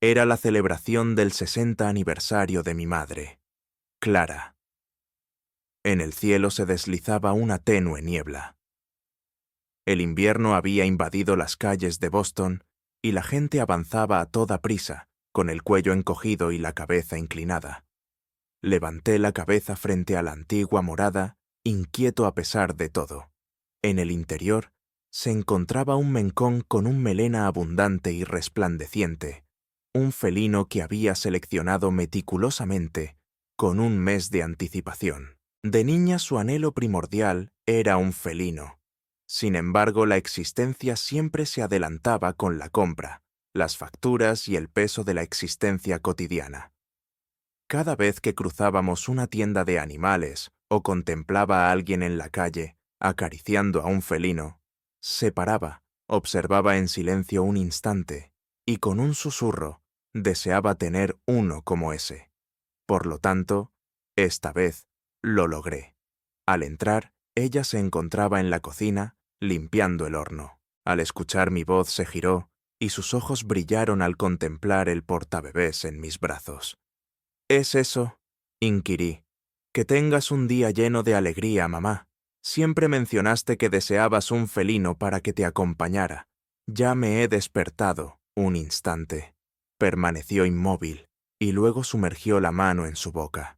Era la celebración del 60 aniversario de mi madre, Clara. En el cielo se deslizaba una tenue niebla. El invierno había invadido las calles de Boston y la gente avanzaba a toda prisa, con el cuello encogido y la cabeza inclinada. Levanté la cabeza frente a la antigua morada, inquieto a pesar de todo. En el interior se encontraba un mencón con un melena abundante y resplandeciente, un felino que había seleccionado meticulosamente, con un mes de anticipación. De niña su anhelo primordial era un felino. Sin embargo, la existencia siempre se adelantaba con la compra, las facturas y el peso de la existencia cotidiana. Cada vez que cruzábamos una tienda de animales o contemplaba a alguien en la calle acariciando a un felino, se paraba, observaba en silencio un instante y con un susurro deseaba tener uno como ese. Por lo tanto, esta vez lo logré. Al entrar, ella se encontraba en la cocina limpiando el horno. Al escuchar mi voz se giró y sus ojos brillaron al contemplar el portabebés en mis brazos. «¿Es eso?», inquirí. «Que tengas un día lleno de alegría, mamá. Siempre mencionaste que deseabas un felino para que te acompañara. Ya me he despertado un instante». Permaneció inmóvil y luego sumergió la mano en su boca.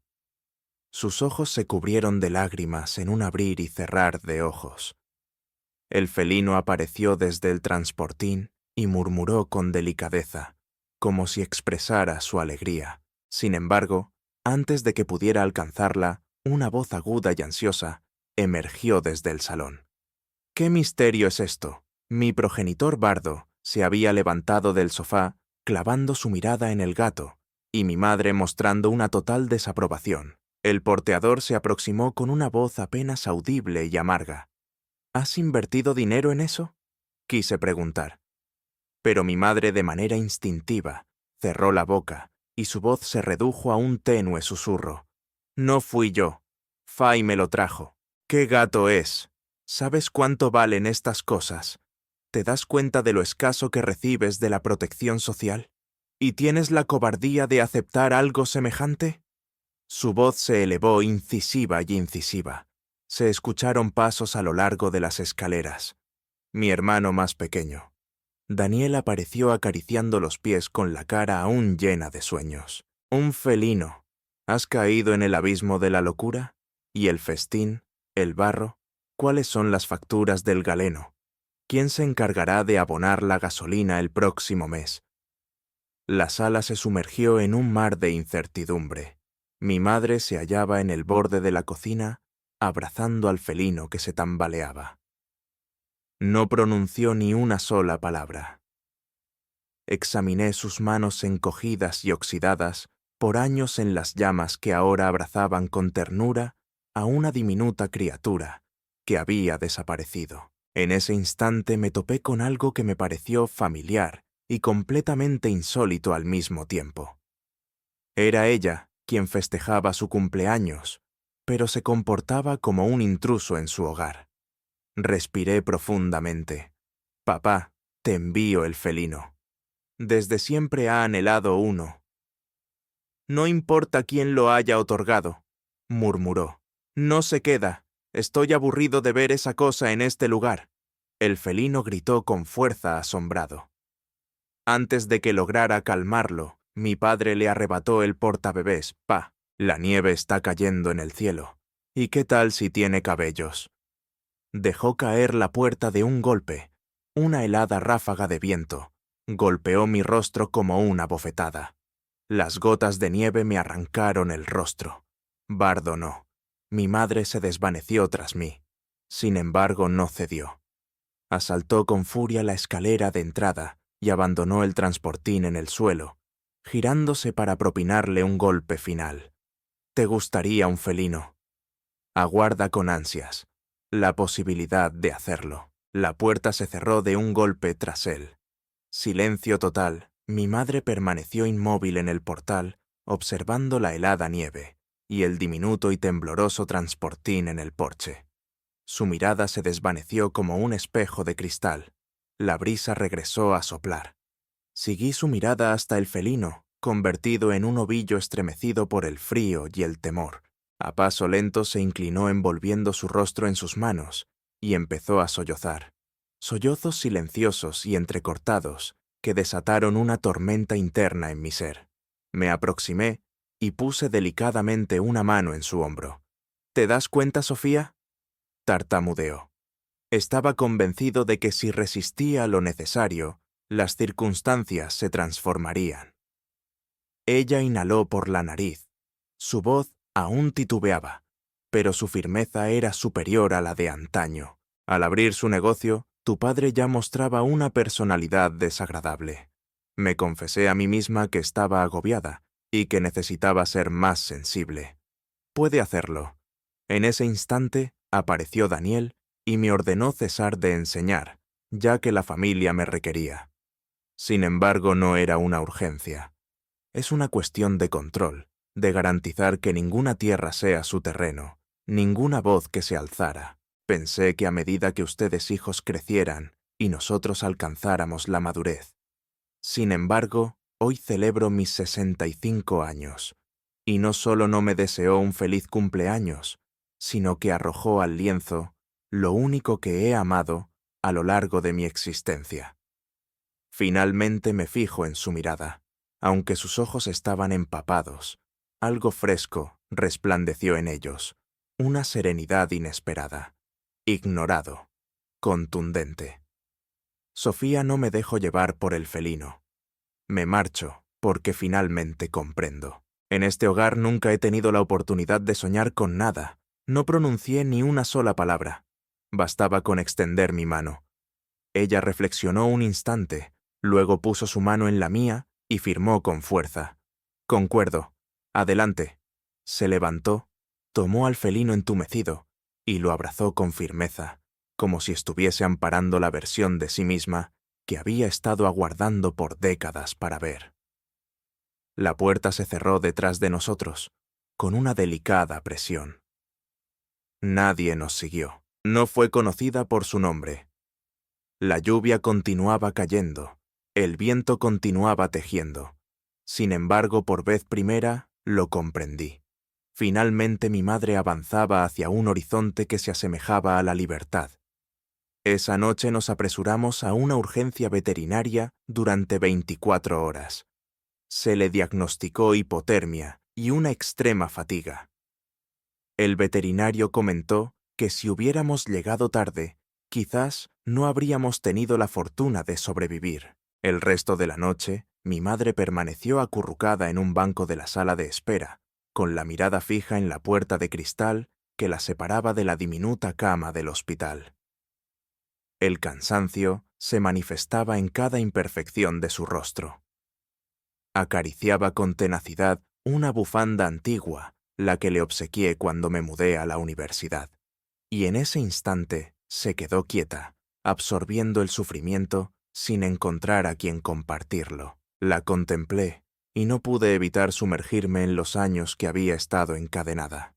Sus ojos se cubrieron de lágrimas en un abrir y cerrar de ojos. El felino apareció desde el transportín y murmuró con delicadeza, como si expresara su alegría. Sin embargo, antes de que pudiera alcanzarla, una voz aguda y ansiosa emergió desde el salón. «¿Qué misterio es esto?». Mi progenitor Bardo se había levantado del sofá, clavando su mirada en el gato, y mi madre mostrando una total desaprobación. El porteador se aproximó con una voz apenas audible y amarga. «¿Has invertido dinero en eso?», quise preguntar. Pero mi madre, de manera instintiva, cerró la boca y su voz se redujo a un tenue susurro. «No fui yo. Fay me lo trajo». «¿Qué gato es? ¿Sabes cuánto valen estas cosas? ¿Te das cuenta de lo escaso que recibes de la protección social? ¿Y tienes la cobardía de aceptar algo semejante?». Su voz se elevó incisiva y incisiva. Se escucharon pasos a lo largo de las escaleras. Mi hermano más pequeño, Daniel, apareció acariciando los pies con la cara aún llena de sueños. «Un felino. ¿Has caído en el abismo de la locura? ¿Y el festín? ¿El barro? ¿Cuáles son las facturas del galeno? ¿Quién se encargará de abonar la gasolina el próximo mes?». La sala se sumergió en un mar de incertidumbre. Mi madre se hallaba en el borde de la cocina, abrazando al felino que se tambaleaba. No pronunció ni una sola palabra. Examiné sus manos encogidas y oxidadas por años en las llamas que ahora abrazaban con ternura a una diminuta criatura que había desaparecido. En ese instante me topé con algo que me pareció familiar y completamente insólito al mismo tiempo. Era ella quien festejaba su cumpleaños, pero se comportaba como un intruso en su hogar. Respiré profundamente. «Papá, te envío el felino. Desde siempre ha anhelado uno». «No importa quién lo haya otorgado», murmuró. «No se queda. Estoy aburrido de ver esa cosa en este lugar». El felino gritó con fuerza, asombrado. Antes de que lograra calmarlo, mi padre le arrebató el portabebés. «Pa, la nieve está cayendo en el cielo. ¿Y qué tal si tiene cabellos?». Dejó caer la puerta de un golpe. Una helada ráfaga de viento golpeó mi rostro como una bofetada. Las gotas de nieve me arrancaron el rostro. Bardo no. Mi madre se desvaneció tras mí. Sin embargo, no cedió. Asaltó con furia la escalera de entrada y abandonó el transportín en el suelo, girándose para propinarle un golpe final. «Te gustaría un felino». Aguarda con ansias la posibilidad de hacerlo. La puerta se cerró de un golpe tras él. Silencio total. Mi madre permaneció inmóvil en el portal, observando la helada nieve y el diminuto y tembloroso transportín en el porche. Su mirada se desvaneció como un espejo de cristal. La brisa regresó a soplar. Seguí su mirada hasta el felino, convertido en un ovillo estremecido por el frío y el temor. A paso lento se inclinó envolviendo su rostro en sus manos y empezó a sollozar. Sollozos silenciosos y entrecortados que desataron una tormenta interna en mi ser. Me aproximé y puse delicadamente una mano en su hombro. ¿Te das cuenta, Sofía?, tartamudeó. Estaba convencido de que si resistía lo necesario, las circunstancias se transformarían. Ella inhaló por la nariz. Su voz aún titubeaba, pero su firmeza era superior a la de antaño. Al abrir su negocio, tu padre ya mostraba una personalidad desagradable. Me confesé a mí misma que estaba agobiada y que necesitaba ser más sensible. Puede hacerlo. En ese instante apareció Daniel y me ordenó cesar de enseñar, ya que la familia me requería. Sin embargo, no era una urgencia. Es una cuestión de control, de garantizar que ninguna tierra sea su terreno, ninguna voz que se alzara. Pensé que a medida que ustedes hijos crecieran y nosotros alcanzáramos la madurez. Sin embargo, hoy celebro mis 65 años, y no solo no me deseó un feliz cumpleaños, sino que arrojó al lienzo lo único que he amado a lo largo de mi existencia. Finalmente me fijo en su mirada. Aunque sus ojos estaban empapados, algo fresco resplandeció en ellos, una serenidad inesperada, ignorado, contundente. Sofía, no me dejo llevar por el felino. Me marcho porque finalmente comprendo. En este hogar nunca he tenido la oportunidad de soñar con nada. No pronuncié ni una sola palabra. Bastaba con extender mi mano. Ella reflexionó un instante, luego puso su mano en la mía y firmó con fuerza. Concuerdo. Adelante. Se levantó, tomó al felino entumecido y lo abrazó con firmeza, como si estuviese amparando la versión de sí misma que había estado aguardando por décadas para ver. La puerta se cerró detrás de nosotros, con una delicada presión. Nadie nos siguió. No fue conocida por su nombre. La lluvia continuaba cayendo, el viento continuaba tejiendo. Sin embargo, por vez primera, lo comprendí. Finalmente mi madre avanzaba hacia un horizonte que se asemejaba a la libertad. Esa noche nos apresuramos a una urgencia veterinaria durante 24 horas. Se le diagnosticó hipotermia y una extrema fatiga. El veterinario comentó que si hubiéramos llegado tarde, quizás no habríamos tenido la fortuna de sobrevivir. El resto de la noche, mi madre permaneció acurrucada en un banco de la sala de espera, con la mirada fija en la puerta de cristal que la separaba de la diminuta cama del hospital. El cansancio se manifestaba en cada imperfección de su rostro. Acariciaba con tenacidad una bufanda antigua, la que le obsequié cuando me mudé a la universidad. Y en ese instante se quedó quieta, absorbiendo el sufrimiento sin encontrar a quien compartirlo. La contemplé y no pude evitar sumergirme en los años que había estado encadenada.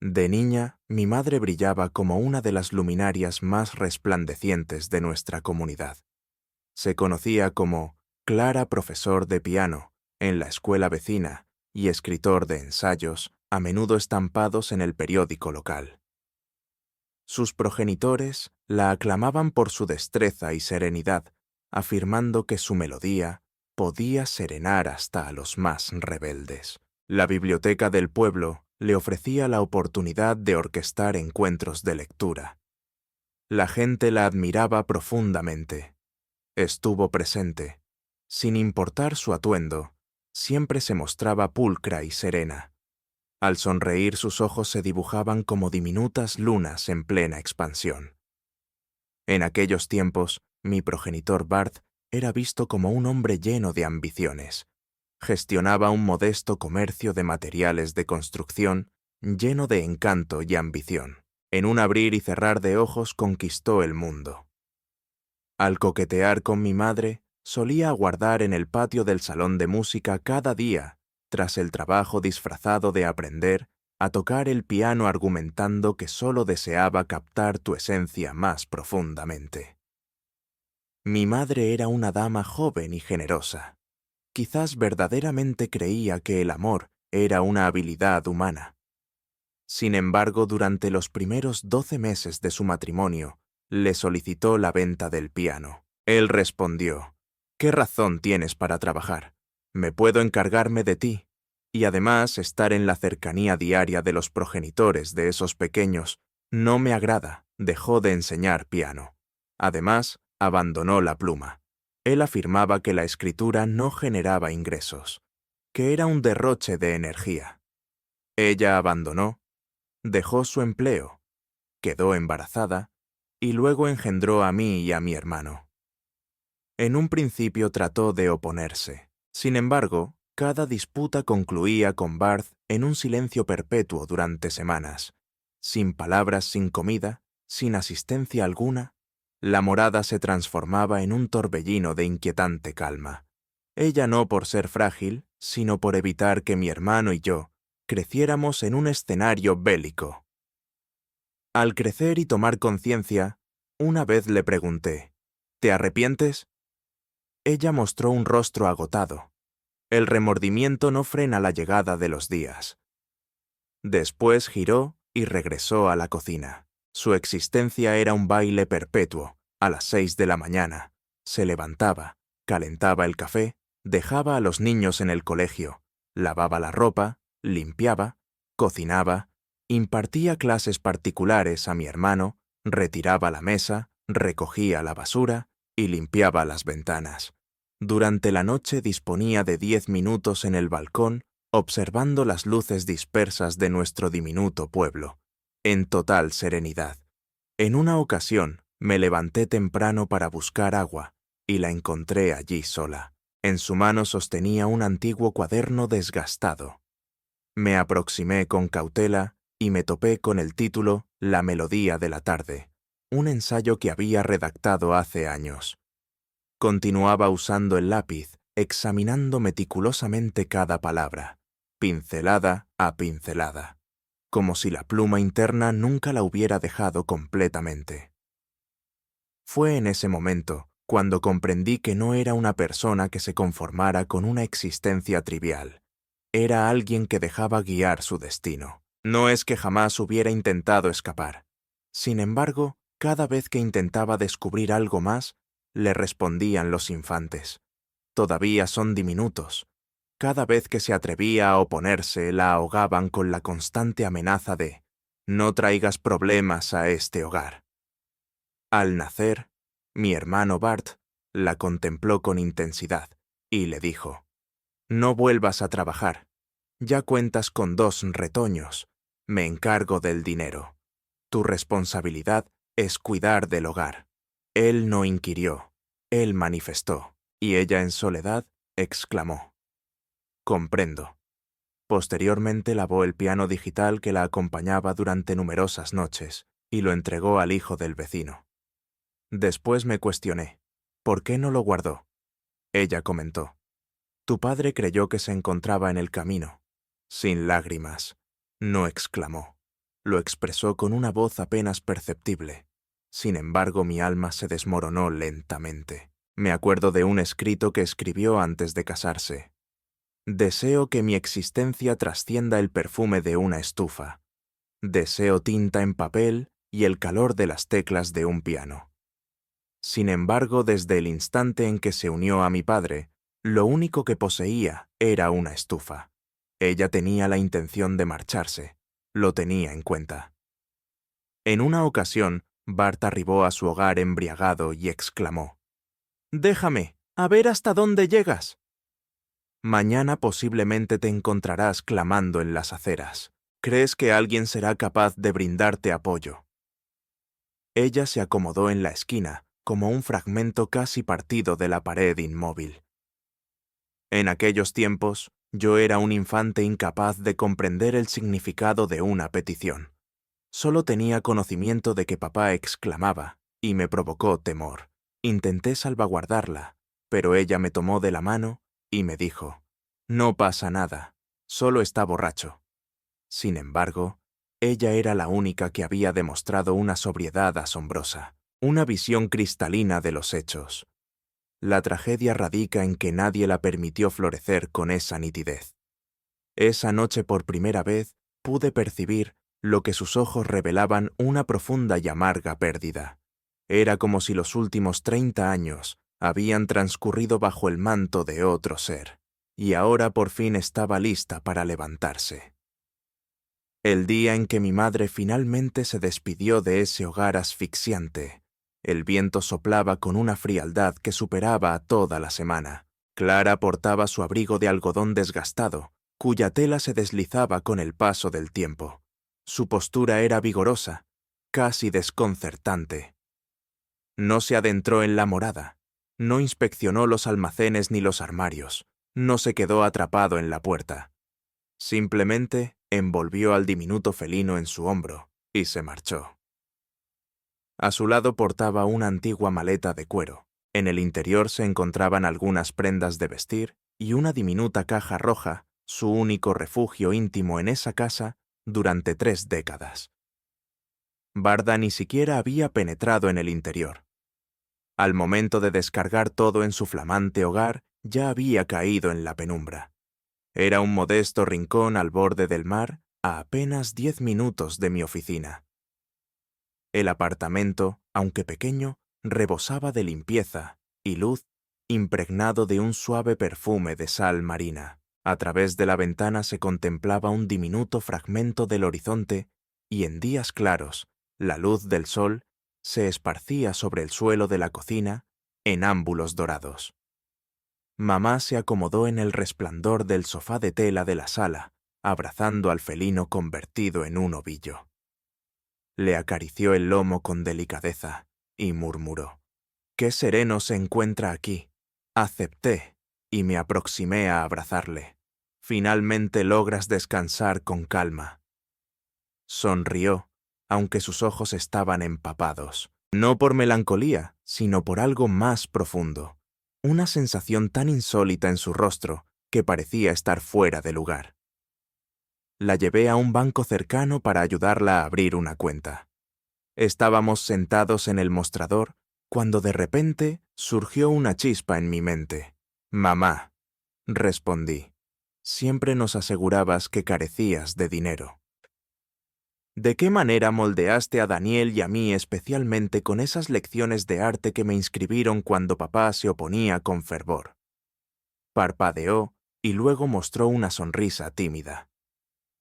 De niña, mi madre brillaba como una de las luminarias más resplandecientes de nuestra comunidad. Se conocía como Clara, profesor de piano en la escuela vecina y escritor de ensayos, a menudo estampados en el periódico local. Sus progenitores la aclamaban por su destreza y serenidad, afirmando que su melodía podía serenar hasta a los más rebeldes. La biblioteca del pueblo le ofrecía la oportunidad de orquestar encuentros de lectura. La gente la admiraba profundamente. Estuvo presente. Sin importar su atuendo, siempre se mostraba pulcra y serena. Al sonreír sus ojos se dibujaban como diminutas lunas en plena expansión. En aquellos tiempos, mi progenitor Bart era visto como un hombre lleno de ambiciones. Gestionaba un modesto comercio de materiales de construcción lleno de encanto y ambición. En un abrir y cerrar de ojos conquistó el mundo. Al coquetear con mi madre, solía aguardar en el patio del salón de música cada día, tras el trabajo disfrazado de aprender a tocar el piano argumentando que solo deseaba captar tu esencia más profundamente. Mi madre era una dama joven y generosa. Quizás verdaderamente creía que el amor era una habilidad humana. Sin embargo, durante los primeros 12 meses de su matrimonio, le solicitó la venta del piano. Él respondió: «¿Qué razón tienes para trabajar? Me puedo encargarme de ti. Y además, estar en la cercanía diaria de los progenitores de esos pequeños no me agrada». Dejó de enseñar piano. Además, abandonó la pluma. Él afirmaba que la escritura no generaba ingresos, que era un derroche de energía. Ella abandonó, dejó su empleo, quedó embarazada y luego engendró a mí y a mi hermano. En un principio trató de oponerse. Sin embargo, cada disputa concluía con Barth en un silencio perpetuo durante semanas, sin palabras, sin comida, sin asistencia alguna. La morada se transformaba en un torbellino de inquietante calma. Ella no por ser frágil, sino por evitar que mi hermano y yo creciéramos en un escenario bélico. Al crecer y tomar conciencia, una vez le pregunté: «¿Te arrepientes?». Ella mostró un rostro agotado. El remordimiento no frena la llegada de los días. Después giró y regresó a la cocina. Su existencia era un baile perpetuo. A las 6 de la mañana, se levantaba, calentaba el café, dejaba a los niños en el colegio, lavaba la ropa, limpiaba, cocinaba, impartía clases particulares a mi hermano, retiraba la mesa, recogía la basura y limpiaba las ventanas. Durante la noche disponía de 10 minutos en el balcón observando las luces dispersas de nuestro diminuto pueblo, en total serenidad. En una ocasión me levanté temprano para buscar agua y la encontré allí sola. En su mano sostenía un antiguo cuaderno desgastado. Me aproximé con cautela y me topé con el título «La melodía de la tarde», un ensayo que había redactado hace años. Continuaba usando el lápiz, examinando meticulosamente cada palabra, pincelada a pincelada, como si la pluma interna nunca la hubiera dejado completamente. Fue en ese momento cuando comprendí que no era una persona que se conformara con una existencia trivial. Era alguien que dejaba guiar su destino. No es que jamás hubiera intentado escapar. Sin embargo, cada vez que intentaba descubrir algo más, le respondían los infantes: «Todavía son diminutos». Cada vez que se atrevía a oponerse, la ahogaban con la constante amenaza de «No traigas problemas a este hogar». Al nacer, mi hermano Bart la contempló con intensidad y le dijo: «No vuelvas a trabajar. Ya cuentas con 2 retoños. Me encargo del dinero. Tu responsabilidad es cuidar del hogar». Él no inquirió, él manifestó, y ella en soledad exclamó: «Comprendo». Posteriormente lavó el piano digital que la acompañaba durante numerosas noches y lo entregó al hijo del vecino. Después me cuestioné: ¿por qué no lo guardó? Ella comentó: «Tu padre creyó que se encontraba en el camino». Sin lágrimas, no exclamó. Lo expresó con una voz apenas perceptible. Sin embargo, mi alma se desmoronó lentamente. Me acuerdo de un escrito que escribió antes de casarse: «Deseo que mi existencia trascienda el perfume de una estufa. Deseo tinta en papel y el calor de las teclas de un piano». Sin embargo, desde el instante en que se unió a mi padre, lo único que poseía era una estufa. Ella tenía la intención de marcharse. Lo tenía en cuenta. En una ocasión, Bart arribó a su hogar embriagado y exclamó: «Déjame, a ver hasta dónde llegas». Mañana posiblemente te encontrarás clamando en las aceras. ¿Crees que alguien será capaz de brindarte apoyo? Ella se acomodó en la esquina, como un fragmento casi partido de la pared inmóvil. En aquellos tiempos, yo era un infante incapaz de comprender el significado de una petición. Solo tenía conocimiento de que papá exclamaba, y me provocó temor. Intenté salvaguardarla, pero ella me tomó de la mano y me dijo: «No pasa nada, solo está borracho». Sin embargo, ella era la única que había demostrado una sobriedad asombrosa, una visión cristalina de los hechos, La tragedia radica en que nadie la permitió florecer con esa nitidez. Esa noche por primera vez pude percibir lo que sus ojos revelaban, una profunda y amarga pérdida. Era como si los últimos 30 años habían transcurrido bajo el manto de otro ser, y ahora por fin estaba lista para levantarse. El día en que mi madre finalmente se despidió de ese hogar asfixiante, el viento soplaba con una frialdad que superaba a toda la semana. Clara portaba su abrigo de algodón desgastado, cuya tela se deslizaba con el paso del tiempo. Su postura era vigorosa, casi desconcertante. No se adentró en la morada, no inspeccionó los almacenes ni los armarios, no se quedó atrapado en la puerta. Simplemente envolvió al diminuto felino en su hombro y se marchó. A su lado portaba una antigua maleta de cuero. En el interior se encontraban algunas prendas de vestir y una diminuta caja roja, su único refugio íntimo en esa casa durante 3 décadas. Barda ni siquiera había penetrado en el interior. Al momento de descargar todo en su flamante hogar, ya había caído en la penumbra. Era un modesto rincón al borde del mar, a apenas 10 minutos de mi oficina. El apartamento, aunque pequeño, rebosaba de limpieza y luz, impregnado de un suave perfume de sal marina. A través de la ventana se contemplaba un diminuto fragmento del horizonte y en días claros, la luz del sol se esparcía sobre el suelo de la cocina en ámbulos dorados. Mamá se acomodó en el resplandor del sofá de tela de la sala, abrazando al felino convertido en un ovillo. Le acarició el lomo con delicadeza y murmuró: «Qué sereno se encuentra aquí». Acepté y me aproximé a abrazarle. «Finalmente logras descansar con calma». Sonrió, aunque sus ojos estaban empapados, no por melancolía, sino por algo más profundo. Una sensación tan insólita en su rostro que parecía estar fuera de lugar. La llevé a un banco cercano para ayudarla a abrir una cuenta. Estábamos sentados en el mostrador cuando de repente surgió una chispa en mi mente. «Mamá», respondí, «siempre nos asegurabas que carecías de dinero». ¿De qué manera moldeaste a Daniel y a mí especialmente con esas lecciones de arte que me inscribieron cuando papá se oponía con fervor? Parpadeó y luego mostró una sonrisa tímida.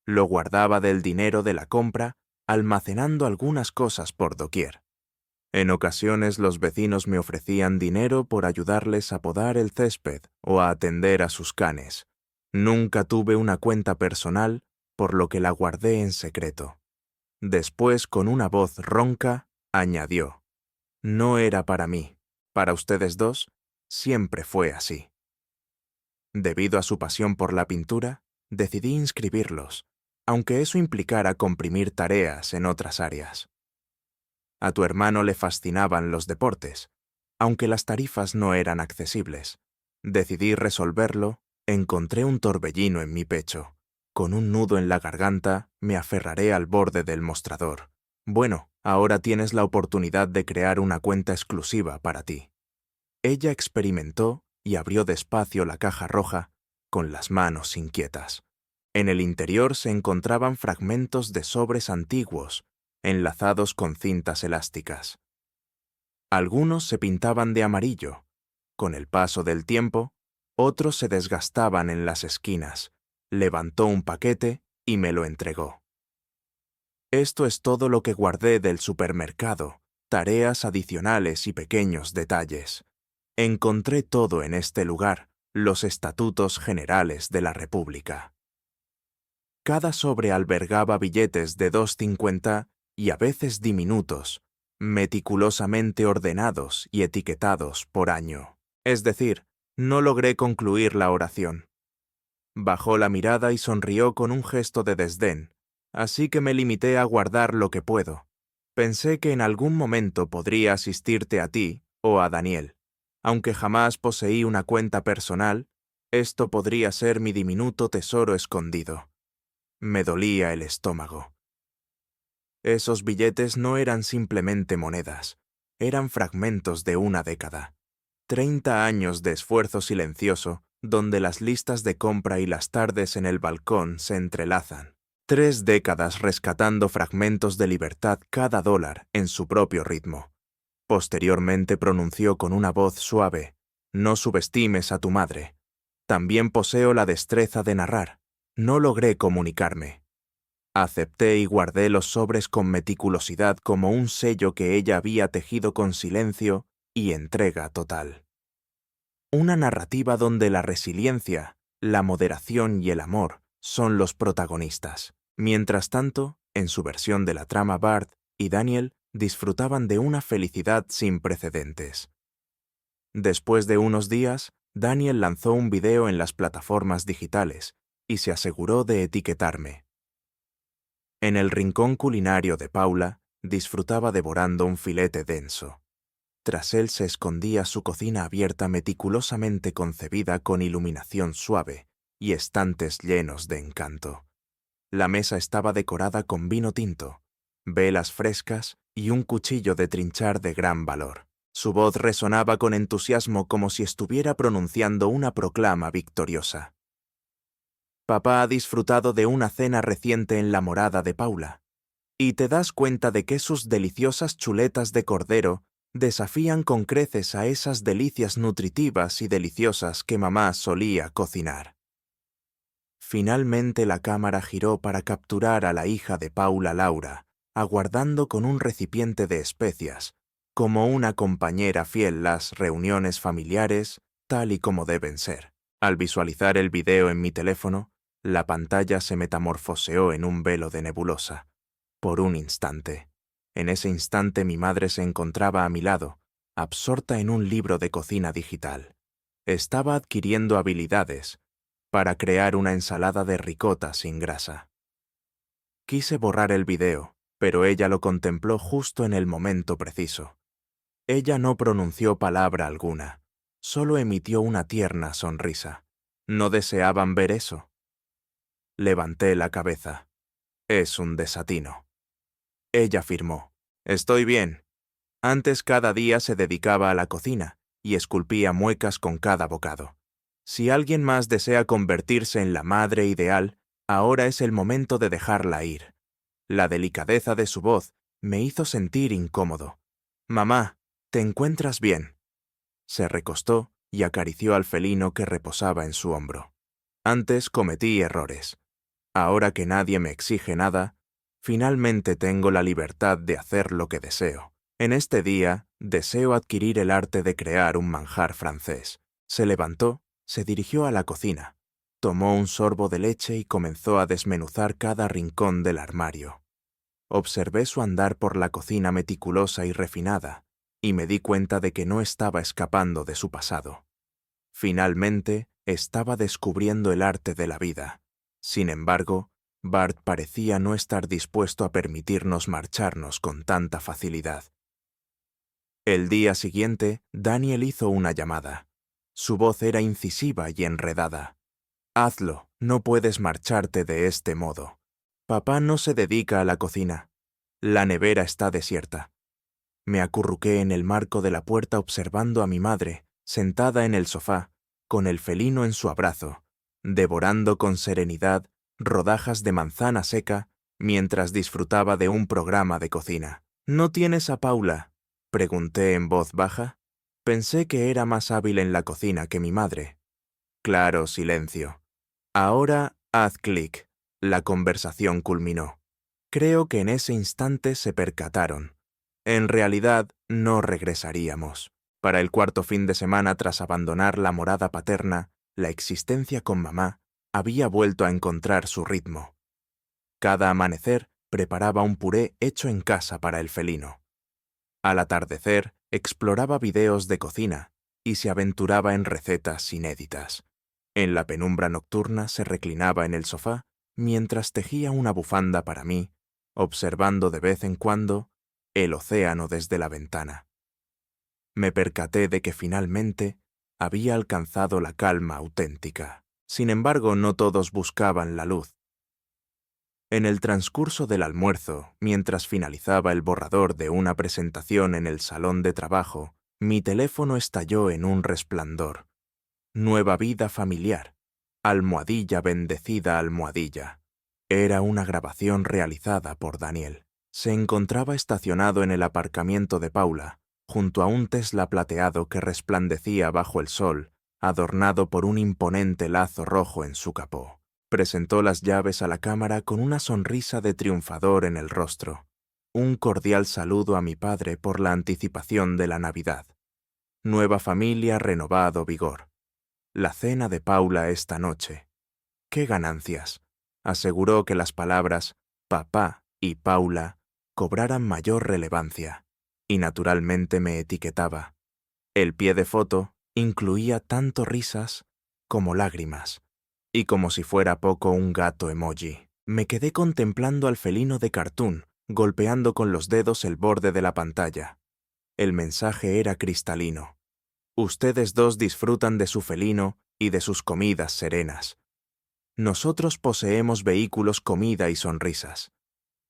Lo guardaba del dinero de la compra, almacenando algunas cosas por doquier. En ocasiones los vecinos me ofrecían dinero por ayudarles a podar el césped o a atender a sus canes. Nunca tuve una cuenta personal, por lo que la guardé en secreto. Después, con una voz ronca, añadió: «No era para mí, para ustedes dos, siempre fue así». Debido a su pasión por la pintura, decidí inscribirlos, aunque eso implicara comprimir tareas en otras áreas. A tu hermano le fascinaban los deportes, aunque las tarifas no eran accesibles. Decidí resolverlo, encontré un torbellino en mi pecho. Con un nudo en la garganta, me aferraré al borde del mostrador. Bueno, ahora tienes la oportunidad de crear una cuenta exclusiva para ti. Ella experimentó y abrió despacio la caja roja, con las manos inquietas. En el interior se encontraban fragmentos de sobres antiguos, enlazados con cintas elásticas. Algunos se pintaban de amarillo. Con el paso del tiempo, otros se desgastaban en las esquinas. Levantó un paquete y me lo entregó. Esto es todo lo que guardé del supermercado, tareas adicionales y pequeños detalles. Encontré todo en este lugar, los estatutos generales de la República. Cada sobre albergaba billetes de 2,50 y a veces diminutos, meticulosamente ordenados y etiquetados por año. Es decir, no logré concluir la oración. Bajó la mirada y sonrió con un gesto de desdén, así que me limité a guardar lo que puedo. Pensé que en algún momento podría asistirte a ti o a Daniel. Aunque jamás poseí una cuenta personal, esto podría ser mi diminuto tesoro escondido. Me dolía el estómago. Esos billetes no eran simplemente monedas, eran fragmentos de una década. 30 años de esfuerzo silencioso, donde las listas de compra y las tardes en el balcón se entrelazan. 3 décadas rescatando fragmentos de libertad cada dólar en su propio ritmo. Posteriormente pronunció con una voz suave: «No subestimes a tu madre. También poseo la destreza de narrar. No logré comunicarme». Acepté y guardé los sobres con meticulosidad como un sello que ella había tejido con silencio y entrega total. Una narrativa donde la resiliencia, la moderación y el amor son los protagonistas. Mientras tanto, en su versión de la trama, Bart y Daniel disfrutaban de una felicidad sin precedentes. Después de unos días, Daniel lanzó un video en las plataformas digitales y se aseguró de etiquetarme. En el rincón culinario de Paula, disfrutaba devorando un filete denso. Tras él se escondía su cocina abierta meticulosamente concebida con iluminación suave y estantes llenos de encanto. La mesa estaba decorada con vino tinto, velas frescas y un cuchillo de trinchar de gran valor. Su voz resonaba con entusiasmo como si estuviera pronunciando una proclama victoriosa. Papá ha disfrutado de una cena reciente en la morada de Paula, y te das cuenta de que sus deliciosas chuletas de cordero desafían con creces a esas delicias nutritivas y deliciosas que mamá solía cocinar. Finalmente la cámara giró para capturar a la hija de Paula, Laura, aguardando con un recipiente de especias, como una compañera fiel las reuniones familiares, tal y como deben ser. Al visualizar el video en mi teléfono, la pantalla se metamorfoseó en un velo de nebulosa. Por un instante. En ese instante mi madre se encontraba a mi lado, absorta en un libro de cocina digital. Estaba adquiriendo habilidades para crear una ensalada de ricota sin grasa. Quise borrar el video, pero ella lo contempló justo en el momento preciso. Ella no pronunció palabra alguna, solo emitió una tierna sonrisa. ¿No deseaban ver eso? Levanté la cabeza. Es un desatino. Ella afirmó: «Estoy bien». Antes cada día se dedicaba a la cocina y esculpía muecas con cada bocado. Si alguien más desea convertirse en la madre ideal, ahora es el momento de dejarla ir. La delicadeza de su voz me hizo sentir incómodo. «Mamá, ¿te encuentras bien?». Se recostó y acarició al felino que reposaba en su hombro. Antes cometí errores. Ahora que nadie me exige nada, finalmente tengo la libertad de hacer lo que deseo. En este día, deseo adquirir el arte de crear un manjar francés. Se levantó, se dirigió a la cocina, tomó un sorbo de leche y comenzó a desmenuzar cada rincón del armario. Observé su andar por la cocina meticulosa y refinada, y me di cuenta de que no estaba escapando de su pasado. Finalmente, estaba descubriendo el arte de la vida. Sin embargo, Bart parecía no estar dispuesto a permitirnos marcharnos con tanta facilidad. El día siguiente, Daniel hizo una llamada. Su voz era incisiva y enredada. «Hazlo, no puedes marcharte de este modo. Papá no se dedica a la cocina. La nevera está desierta». Me acurruqué en el marco de la puerta observando a mi madre, sentada en el sofá, con el felino en su abrazo, devorando con serenidad rodajas de manzana seca mientras disfrutaba de un programa de cocina. «¿No tienes a Paula?», pregunté en voz baja. Pensé que era más hábil en la cocina que mi madre. Claro silencio. «Ahora haz clic». La conversación culminó. Creo que en ese instante se percataron. En realidad, no regresaríamos. Para el cuarto fin de semana tras abandonar la morada paterna, la existencia con mamá había vuelto a encontrar su ritmo. Cada amanecer preparaba un puré hecho en casa para el felino. Al atardecer, exploraba videos de cocina y se aventuraba en recetas inéditas. En la penumbra nocturna se reclinaba en el sofá mientras tejía una bufanda para mí, observando de vez en cuando el océano desde la ventana. Me percaté de que finalmente había alcanzado la calma auténtica. Sin embargo, no todos buscaban la luz. En el transcurso del almuerzo, mientras finalizaba el borrador de una presentación en el salón de trabajo, Mi teléfono estalló en un resplandor. Nueva vida familiar. Almohadilla bendecida almohadilla. Era una grabación realizada por Daniel. Se encontraba estacionado en el aparcamiento de Paula, junto a un Tesla plateado que resplandecía bajo el sol, adornado por un imponente lazo rojo en su capó. Presentó las llaves a la cámara con una sonrisa de triunfador en el rostro. Un cordial saludo a mi padre por la anticipación de la Navidad. Nueva familia, renovado vigor. La cena de Paula esta noche. ¡Qué ganancias! Aseguró que las palabras papá y Paula cobraran mayor relevancia, y naturalmente me etiquetaba. El pie de foto incluía tanto risas como lágrimas, y como si fuera poco un gato emoji. Me quedé contemplando al felino de cartoon, golpeando con los dedos el borde de la pantalla. El mensaje era cristalino. Ustedes dos disfrutan de su felino y de sus comidas serenas. Nosotros poseemos vehículos, comida y sonrisas.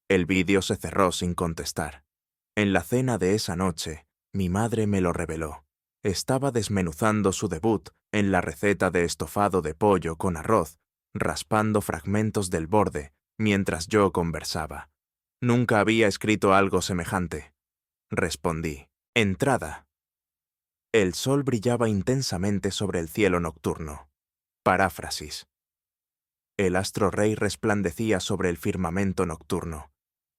El vídeo se cerró sin contestar. En la cena de esa noche, mi madre me lo reveló. Estaba desmenuzando su debut en la receta de estofado de pollo con arroz, raspando fragmentos del borde mientras yo conversaba. Nunca había escrito algo semejante. Respondí. Entrada. El sol brillaba intensamente sobre el cielo nocturno. Paráfrasis. El astro rey resplandecía sobre el firmamento nocturno.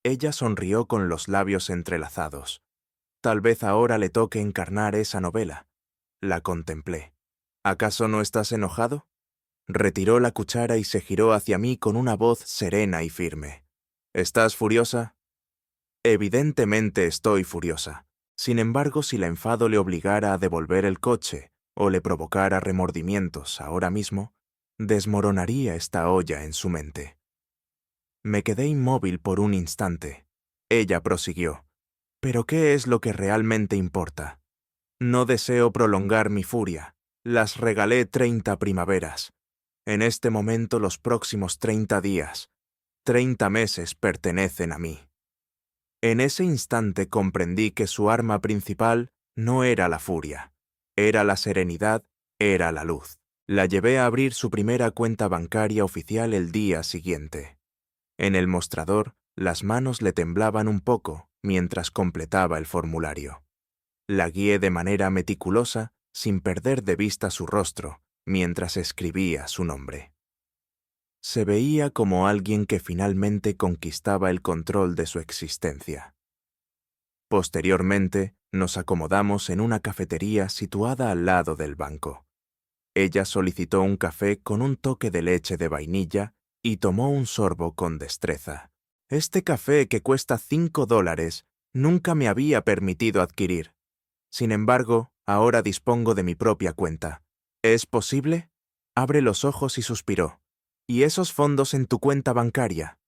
Ella sonrió con los labios entrelazados. Tal vez ahora le toque encarnar esa novela. La contemplé. ¿Acaso no estás enojado? Retiró la cuchara y se giró hacia mí con una voz serena y firme. ¿Estás furiosa? Evidentemente estoy furiosa. Sin embargo, si la enfado le obligara a devolver el coche o le provocara remordimientos ahora mismo, desmoronaría esta olla en su mente. Me quedé inmóvil por un instante. Ella prosiguió. ¿Pero qué es lo que realmente importa? No deseo prolongar mi furia. Las regalé 30 primaveras. En este momento los próximos 30 días, 30 meses pertenecen a mí. En ese instante comprendí que su arma principal no era la furia, era la serenidad, era la luz. La llevé a abrir su primera cuenta bancaria oficial el día siguiente. En el mostrador, las manos le temblaban un poco mientras completaba el formulario. La guié de manera meticulosa, sin perder de vista su rostro, mientras escribía su nombre. Se veía como alguien que finalmente conquistaba el control de su existencia. Posteriormente, nos acomodamos en una cafetería situada al lado del banco. Ella solicitó un café con un toque de leche de vainilla y tomó un sorbo con destreza. Este café, que cuesta $5, nunca me había permitido adquirir. Sin embargo, ahora dispongo de mi propia cuenta. ¿Es posible? Abre los ojos y suspiró. ¿Y esos fondos en tu cuenta bancaria?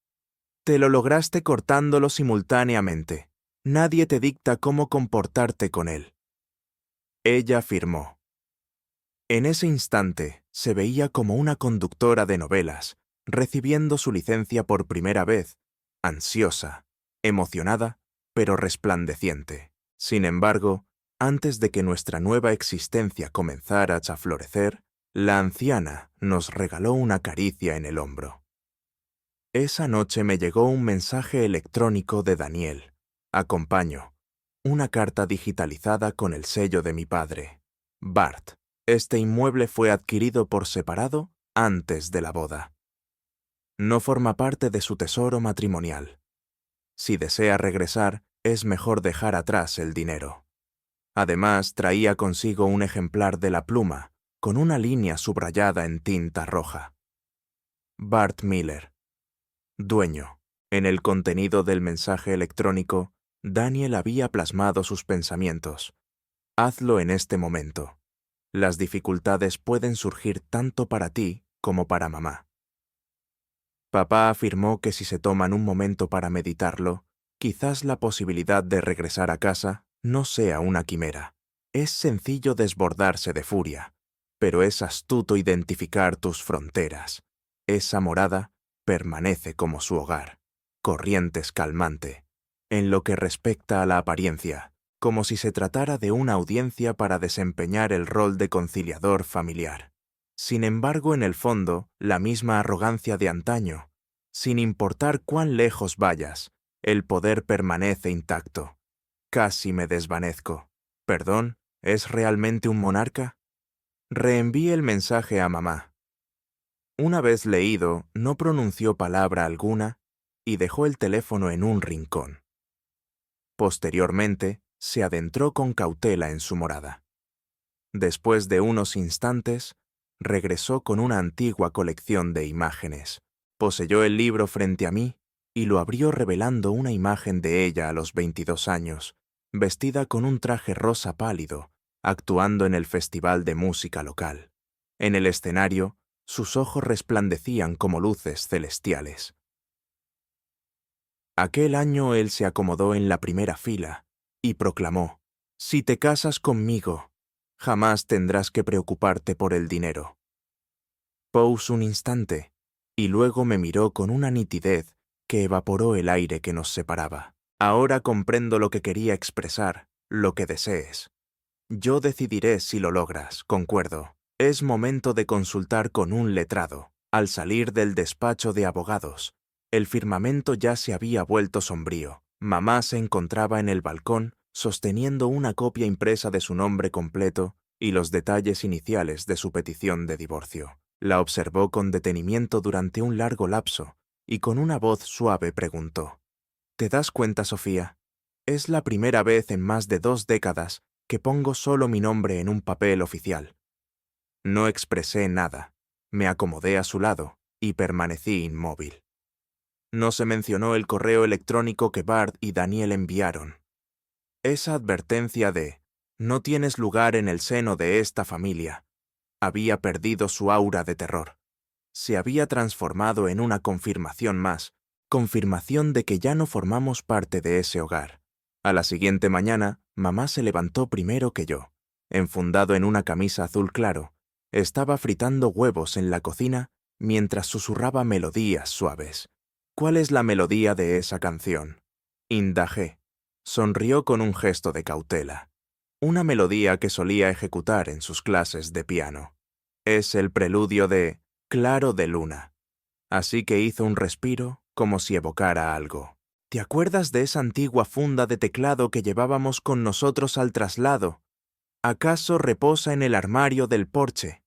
Te lo lograste cortándolo simultáneamente. Nadie te dicta cómo comportarte con él. Ella afirmó. En ese instante se veía como una conductora de novelas, recibiendo su licencia por primera vez, ansiosa, emocionada, pero resplandeciente. Sin embargo, antes de que nuestra nueva existencia comenzara a florecer, la anciana nos regaló una caricia en el hombro. Esa noche me llegó un mensaje electrónico de Daniel. Acompaño. Una carta digitalizada con el sello de mi padre. Bart. Este inmueble fue adquirido por separado antes de la boda. No forma parte de su tesoro matrimonial. Si desea regresar, es mejor dejar atrás el dinero. Además, traía consigo un ejemplar de la pluma, con una línea subrayada en tinta roja. Bart Miller. Dueño. En el contenido del mensaje electrónico, Daniel había plasmado sus pensamientos. Hazlo en este momento. Las dificultades pueden surgir tanto para ti como para mamá. Papá afirmó que si se toman un momento para meditarlo, quizás la posibilidad de regresar a casa no sea una quimera. Es sencillo desbordarse de furia, pero es astuto identificar tus fronteras. Esa morada permanece como su hogar, corriente calmante. En lo que respecta a la apariencia, como si se tratara de una audiencia para desempeñar el rol de conciliador familiar. Sin embargo, en el fondo, la misma arrogancia de antaño. Sin importar cuán lejos vayas, el poder permanece intacto. Casi me desvanezco. ¿Perdón? ¿Es realmente un monarca? Reenvié el mensaje a mamá. Una vez leído, no pronunció palabra alguna y dejó el teléfono en un rincón. Posteriormente, se adentró con cautela en su morada. Después de unos instantes, regresó con una antigua colección de imágenes. Poseyó el libro frente a mí y lo abrió revelando una imagen de ella a los 22 años, vestida con un traje rosa pálido, actuando en el festival de música local. En el escenario, sus ojos resplandecían como luces celestiales. Aquel año él se acomodó en la primera fila y proclamó: «Si te casas conmigo, jamás tendrás que preocuparte por el dinero». Pose un instante y luego me miró con una nitidez que evaporó el aire que nos separaba. «Ahora comprendo lo que quería expresar, lo que desees. Yo decidiré si lo logras, concuerdo. Es momento de consultar con un letrado». Al salir del despacho de abogados, el firmamento ya se había vuelto sombrío. Mamá se encontraba en el balcón sosteniendo una copia impresa de su nombre completo y los detalles iniciales de su petición de divorcio. La observó con detenimiento durante un largo lapso y con una voz suave preguntó: «¿Te das cuenta, Sofía? Es la primera vez en más de 2 décadas que pongo solo mi nombre en un papel oficial». No expresé nada. Me acomodé a su lado y permanecí inmóvil. No se mencionó el correo electrónico que Bart y Daniel enviaron. Esa advertencia de «no tienes lugar en el seno de esta familia» había perdido su aura de terror. Se había transformado en una confirmación más, confirmación de que ya no formamos parte de ese hogar. A la siguiente mañana, mamá se levantó primero que yo. Enfundado en una camisa azul claro, estaba fritando huevos en la cocina mientras susurraba melodías suaves. «¿Cuál es la melodía de esa canción?», indagé. Sonrió con un gesto de cautela. Una melodía que solía ejecutar en sus clases de piano. Es el preludio de Claro de Luna. Así que hizo un respiro como si evocara algo. «¿Te acuerdas de esa antigua funda de teclado que llevábamos con nosotros al traslado? ¿Acaso reposa en el armario del porche?».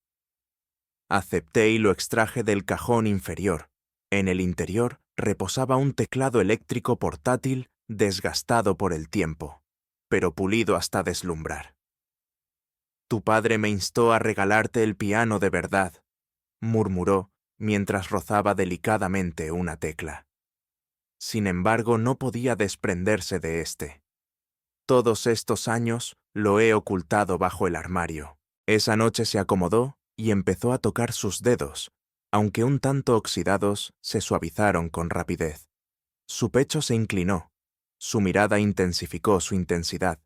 Acepté y lo extraje del cajón inferior. En el interior reposaba un teclado eléctrico portátil desgastado por el tiempo, pero pulido hasta deslumbrar. «Tu padre me instó a regalarte el piano de verdad», murmuró mientras rozaba delicadamente una tecla. Sin embargo, no podía desprenderse de éste. «Todos estos años lo he ocultado bajo el armario». Esa noche se acomodó y empezó a tocar sus dedos, aunque un tanto oxidados, se suavizaron con rapidez. Su pecho se inclinó, su mirada intensificó su intensidad.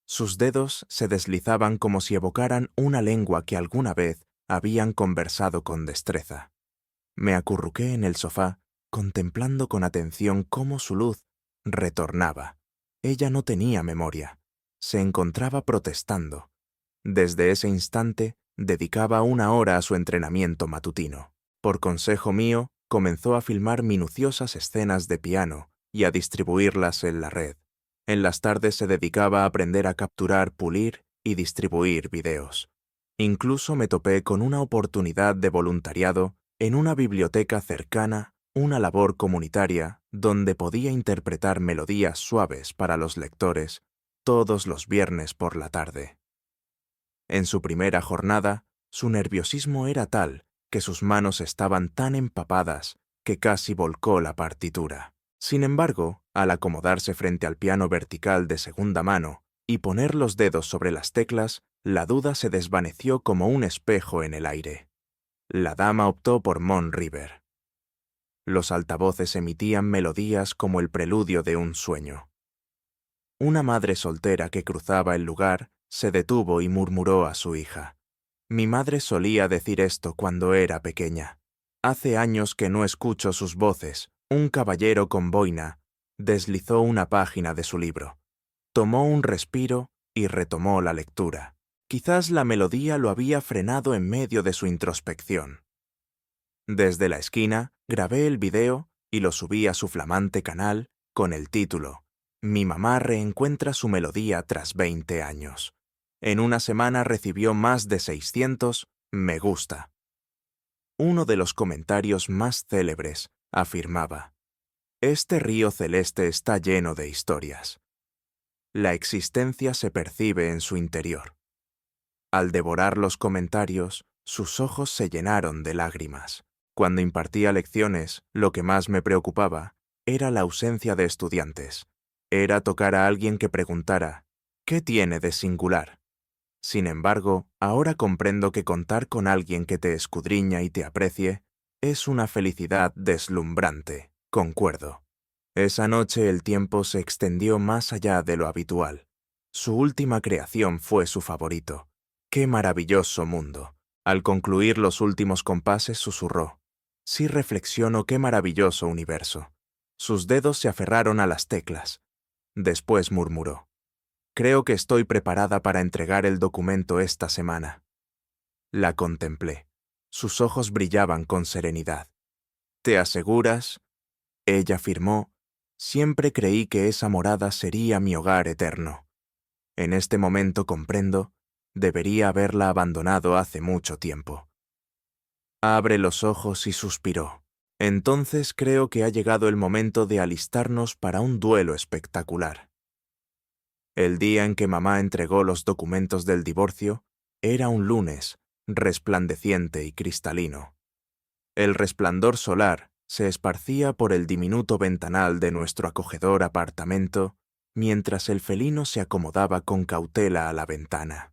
Sus dedos se deslizaban como si evocaran una lengua que alguna vez habían conversado con destreza. Me acurruqué en el sofá, contemplando con atención cómo su luz retornaba. Ella no tenía memoria. Se encontraba protestando. Desde ese instante, dedicaba 1 hora a su entrenamiento matutino. Por consejo mío, comenzó a filmar minuciosas escenas de piano y a distribuirlas en la red. En las tardes se dedicaba a aprender a capturar, pulir y distribuir videos. Incluso me topé con una oportunidad de voluntariado en una biblioteca cercana, una labor comunitaria donde podía interpretar melodías suaves para los lectores todos los viernes por la tarde. En su primera jornada, su nerviosismo era tal que sus manos estaban tan empapadas que casi volcó la partitura. Sin embargo, al acomodarse frente al piano vertical de segunda mano y poner los dedos sobre las teclas, la duda se desvaneció como un espejo en el aire. La dama optó por Mon River. Los altavoces emitían melodías como el preludio de un sueño. Una madre soltera que cruzaba el lugar se detuvo y murmuró a su hija: «Mi madre solía decir esto cuando era pequeña. Hace años que no escucho sus voces». Un caballero con boina deslizó una página de su libro. Tomó un respiro y retomó la lectura. Quizás la melodía lo había frenado en medio de su introspección. Desde la esquina, grabé el video y lo subí a su flamante canal con el título Mi mamá reencuentra su melodía tras 20 años. En una semana recibió más de 600 me gusta. Uno de los comentarios más célebres afirmaba: Este río celeste está lleno de historias. La existencia se percibe en su interior. Al devorar los comentarios, sus ojos se llenaron de lágrimas. Cuando impartía lecciones, lo que más me preocupaba era la ausencia de estudiantes. Era tocar a alguien que preguntara, ¿qué tiene de singular? Sin embargo, ahora comprendo que contar con alguien que te escudriña y te aprecie es una felicidad deslumbrante. Concuerdo. Esa noche el tiempo se extendió más allá de lo habitual. Su última creación fue su favorito. ¡Qué maravilloso mundo! Al concluir los últimos compases susurró: Sí reflexiono qué maravilloso universo. Sus dedos se aferraron a las teclas. Después murmuró: Creo que estoy preparada para entregar el documento esta semana. La contemplé. Sus ojos brillaban con serenidad. ¿Te aseguras? Ella afirmó: Siempre creí que esa morada sería mi hogar eterno. En este momento comprendo, debería haberla abandonado hace mucho tiempo. Abre los ojos y suspiró. Entonces creo que ha llegado el momento de alistarnos para un duelo espectacular. El día en que mamá entregó los documentos del divorcio era un lunes, resplandeciente y cristalino. El resplandor solar se esparcía por el diminuto ventanal de nuestro acogedor apartamento mientras el felino se acomodaba con cautela a la ventana.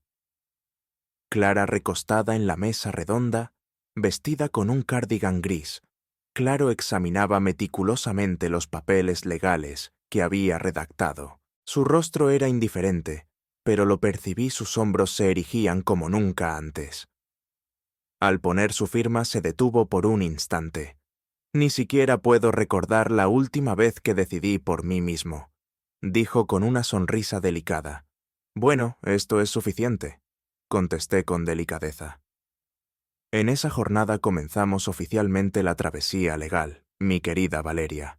Clara, recostada en la mesa redonda, vestida con un cardigan gris, Claro examinaba meticulosamente los papeles legales que había redactado. Su rostro era indiferente, pero lo percibí, sus hombros se erigían como nunca antes. Al poner su firma se detuvo por un instante. Ni siquiera puedo recordar la última vez que decidí por mí mismo, dijo con una sonrisa delicada. Bueno, esto es suficiente, contesté con delicadeza. En esa jornada comenzamos oficialmente la travesía legal, mi querida Valeria.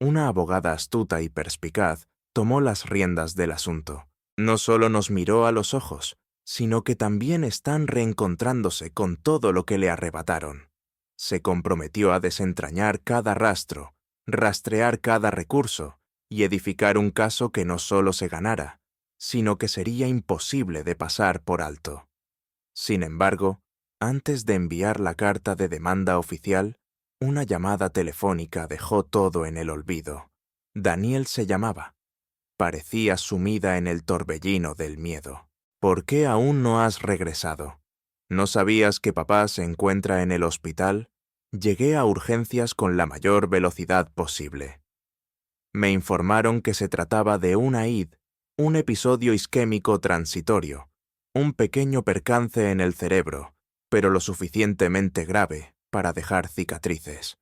Una abogada astuta y perspicaz tomó las riendas del asunto. No solo nos miró a los ojos, sino que también están reencontrándose con todo lo que le arrebataron. Se comprometió a desentrañar cada rastro, rastrear cada recurso y edificar un caso que no solo se ganara, sino que sería imposible de pasar por alto. Sin embargo, antes de enviar la carta de demanda oficial, una llamada telefónica dejó todo en el olvido. Daniel se llamaba. Parecía sumida en el torbellino del miedo. ¿Por qué aún no has regresado? ¿No sabías que papá se encuentra en el hospital? Llegué a urgencias con la mayor velocidad posible. Me informaron que se trataba de una ID, un episodio isquémico transitorio, un pequeño percance en el cerebro, pero lo suficientemente grave para dejar cicatrices.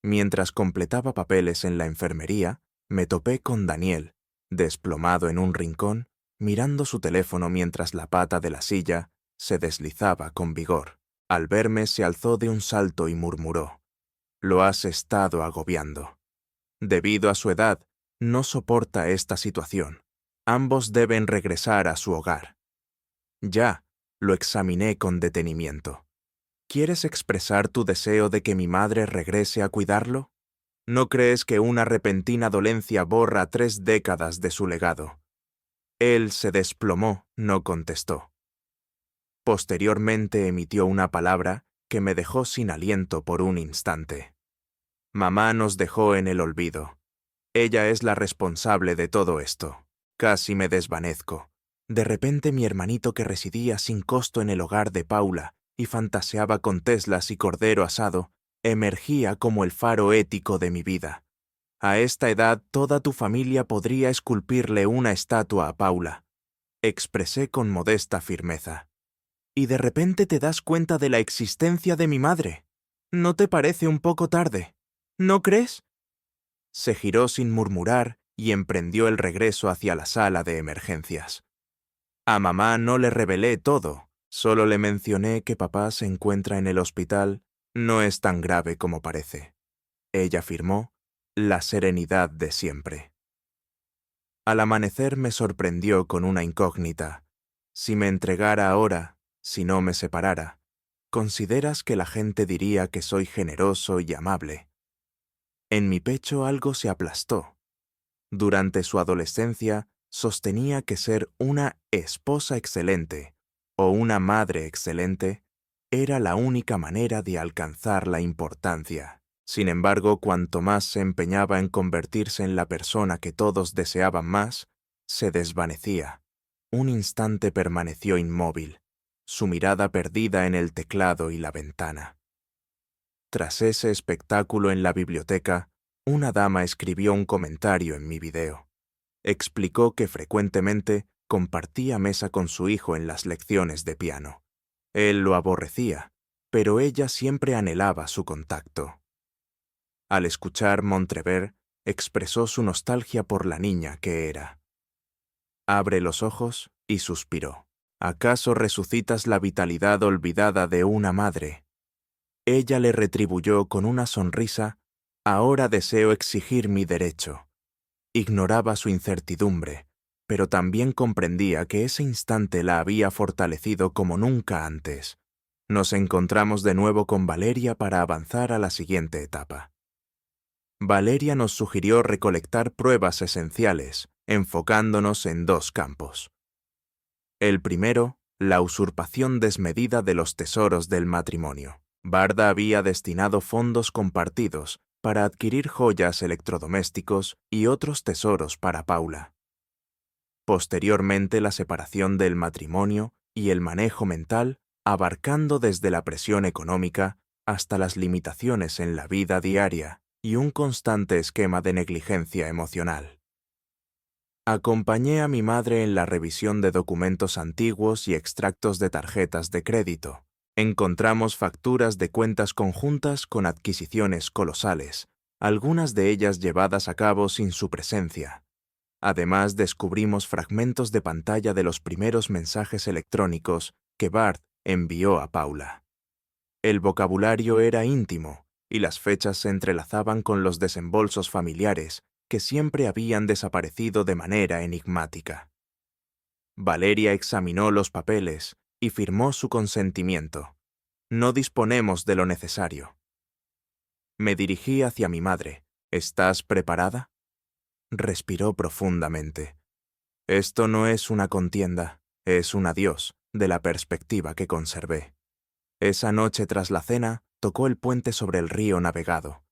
Mientras completaba papeles en la enfermería, me topé con Daniel, desplomado en un rincón, mirando su teléfono mientras la pata de la silla se deslizaba con vigor. Al verme se alzó de un salto y murmuró: «Lo has estado agobiando. Debido a su edad, no soporta esta situación. Ambos deben regresar a su hogar». Ya, lo examiné con detenimiento. ¿Quieres expresar tu deseo de que mi madre regrese a cuidarlo? ¿No crees que una repentina dolencia borra 3 décadas de su legado? Él se desplomó, no contestó. Posteriormente emitió una palabra que me dejó sin aliento por un instante. Mamá nos dejó en el olvido. Ella es la responsable de todo esto. Casi me desvanezco. De repente mi hermanito, que residía sin costo en el hogar de Paula y fantaseaba con Teslas y cordero asado, emergía como el faro ético de mi vida. A esta edad toda tu familia podría esculpirle una estatua a Paula, expresé con modesta firmeza. Y de repente te das cuenta de la existencia de mi madre. ¿No te parece un poco tarde? ¿No crees? Se giró sin murmurar y emprendió el regreso hacia la sala de emergencias. A mamá no le revelé todo, solo le mencioné que papá se encuentra en el hospital. No es tan grave como parece. Ella afirmó, la serenidad de siempre. Al amanecer me sorprendió con una incógnita. Si me entregara ahora, si no me separara, ¿consideras que la gente diría que soy generoso y amable? En mi pecho algo se aplastó. Durante su adolescencia, sostenía que ser una esposa excelente o una madre excelente era la única manera de alcanzar la importancia. Sin embargo, cuanto más se empeñaba en convertirse en la persona que todos deseaban más, se desvanecía. Un instante permaneció inmóvil, su mirada perdida en el teclado y la ventana. Tras ese espectáculo en la biblioteca, una dama escribió un comentario en mi video. Explicó que frecuentemente compartía mesa con su hijo en las lecciones de piano. Él lo aborrecía, pero ella siempre anhelaba su contacto. Al escuchar Montrevert, expresó su nostalgia por la niña que era. Abre los ojos y suspiró. ¿Acaso resucitas la vitalidad olvidada de una madre? Ella le retribuyó con una sonrisa, ahora deseo exigir mi derecho. Ignoraba su incertidumbre, pero también comprendía que ese instante la había fortalecido como nunca antes. Nos encontramos de nuevo con Valeria para avanzar a la siguiente etapa. Valeria nos sugirió recolectar pruebas esenciales, enfocándonos en dos campos. El primero, la usurpación desmedida de los tesoros del matrimonio. Varda había destinado fondos compartidos para adquirir joyas, electrodomésticos y otros tesoros para Paula. Posteriormente, la separación del matrimonio y el manejo mental, abarcando desde la presión económica hasta las limitaciones en la vida diaria y un constante esquema de negligencia emocional. Acompañé a mi madre en la revisión de documentos antiguos y extractos de tarjetas de crédito. Encontramos facturas de cuentas conjuntas con adquisiciones colosales, algunas de ellas llevadas a cabo sin su presencia. Además, descubrimos fragmentos de pantalla de los primeros mensajes electrónicos que Bart envió a Paula. El vocabulario era íntimo y las fechas se entrelazaban con los desembolsos familiares que siempre habían desaparecido de manera enigmática. Valeria examinó los papeles y firmó su consentimiento. No disponemos de lo necesario. Me dirigí hacia mi madre. ¿Estás preparada? Respiró profundamente. Esto no es una contienda, es un adiós, de la perspectiva que conservé. Esa noche tras la cena, tocó el puente sobre el río navegado.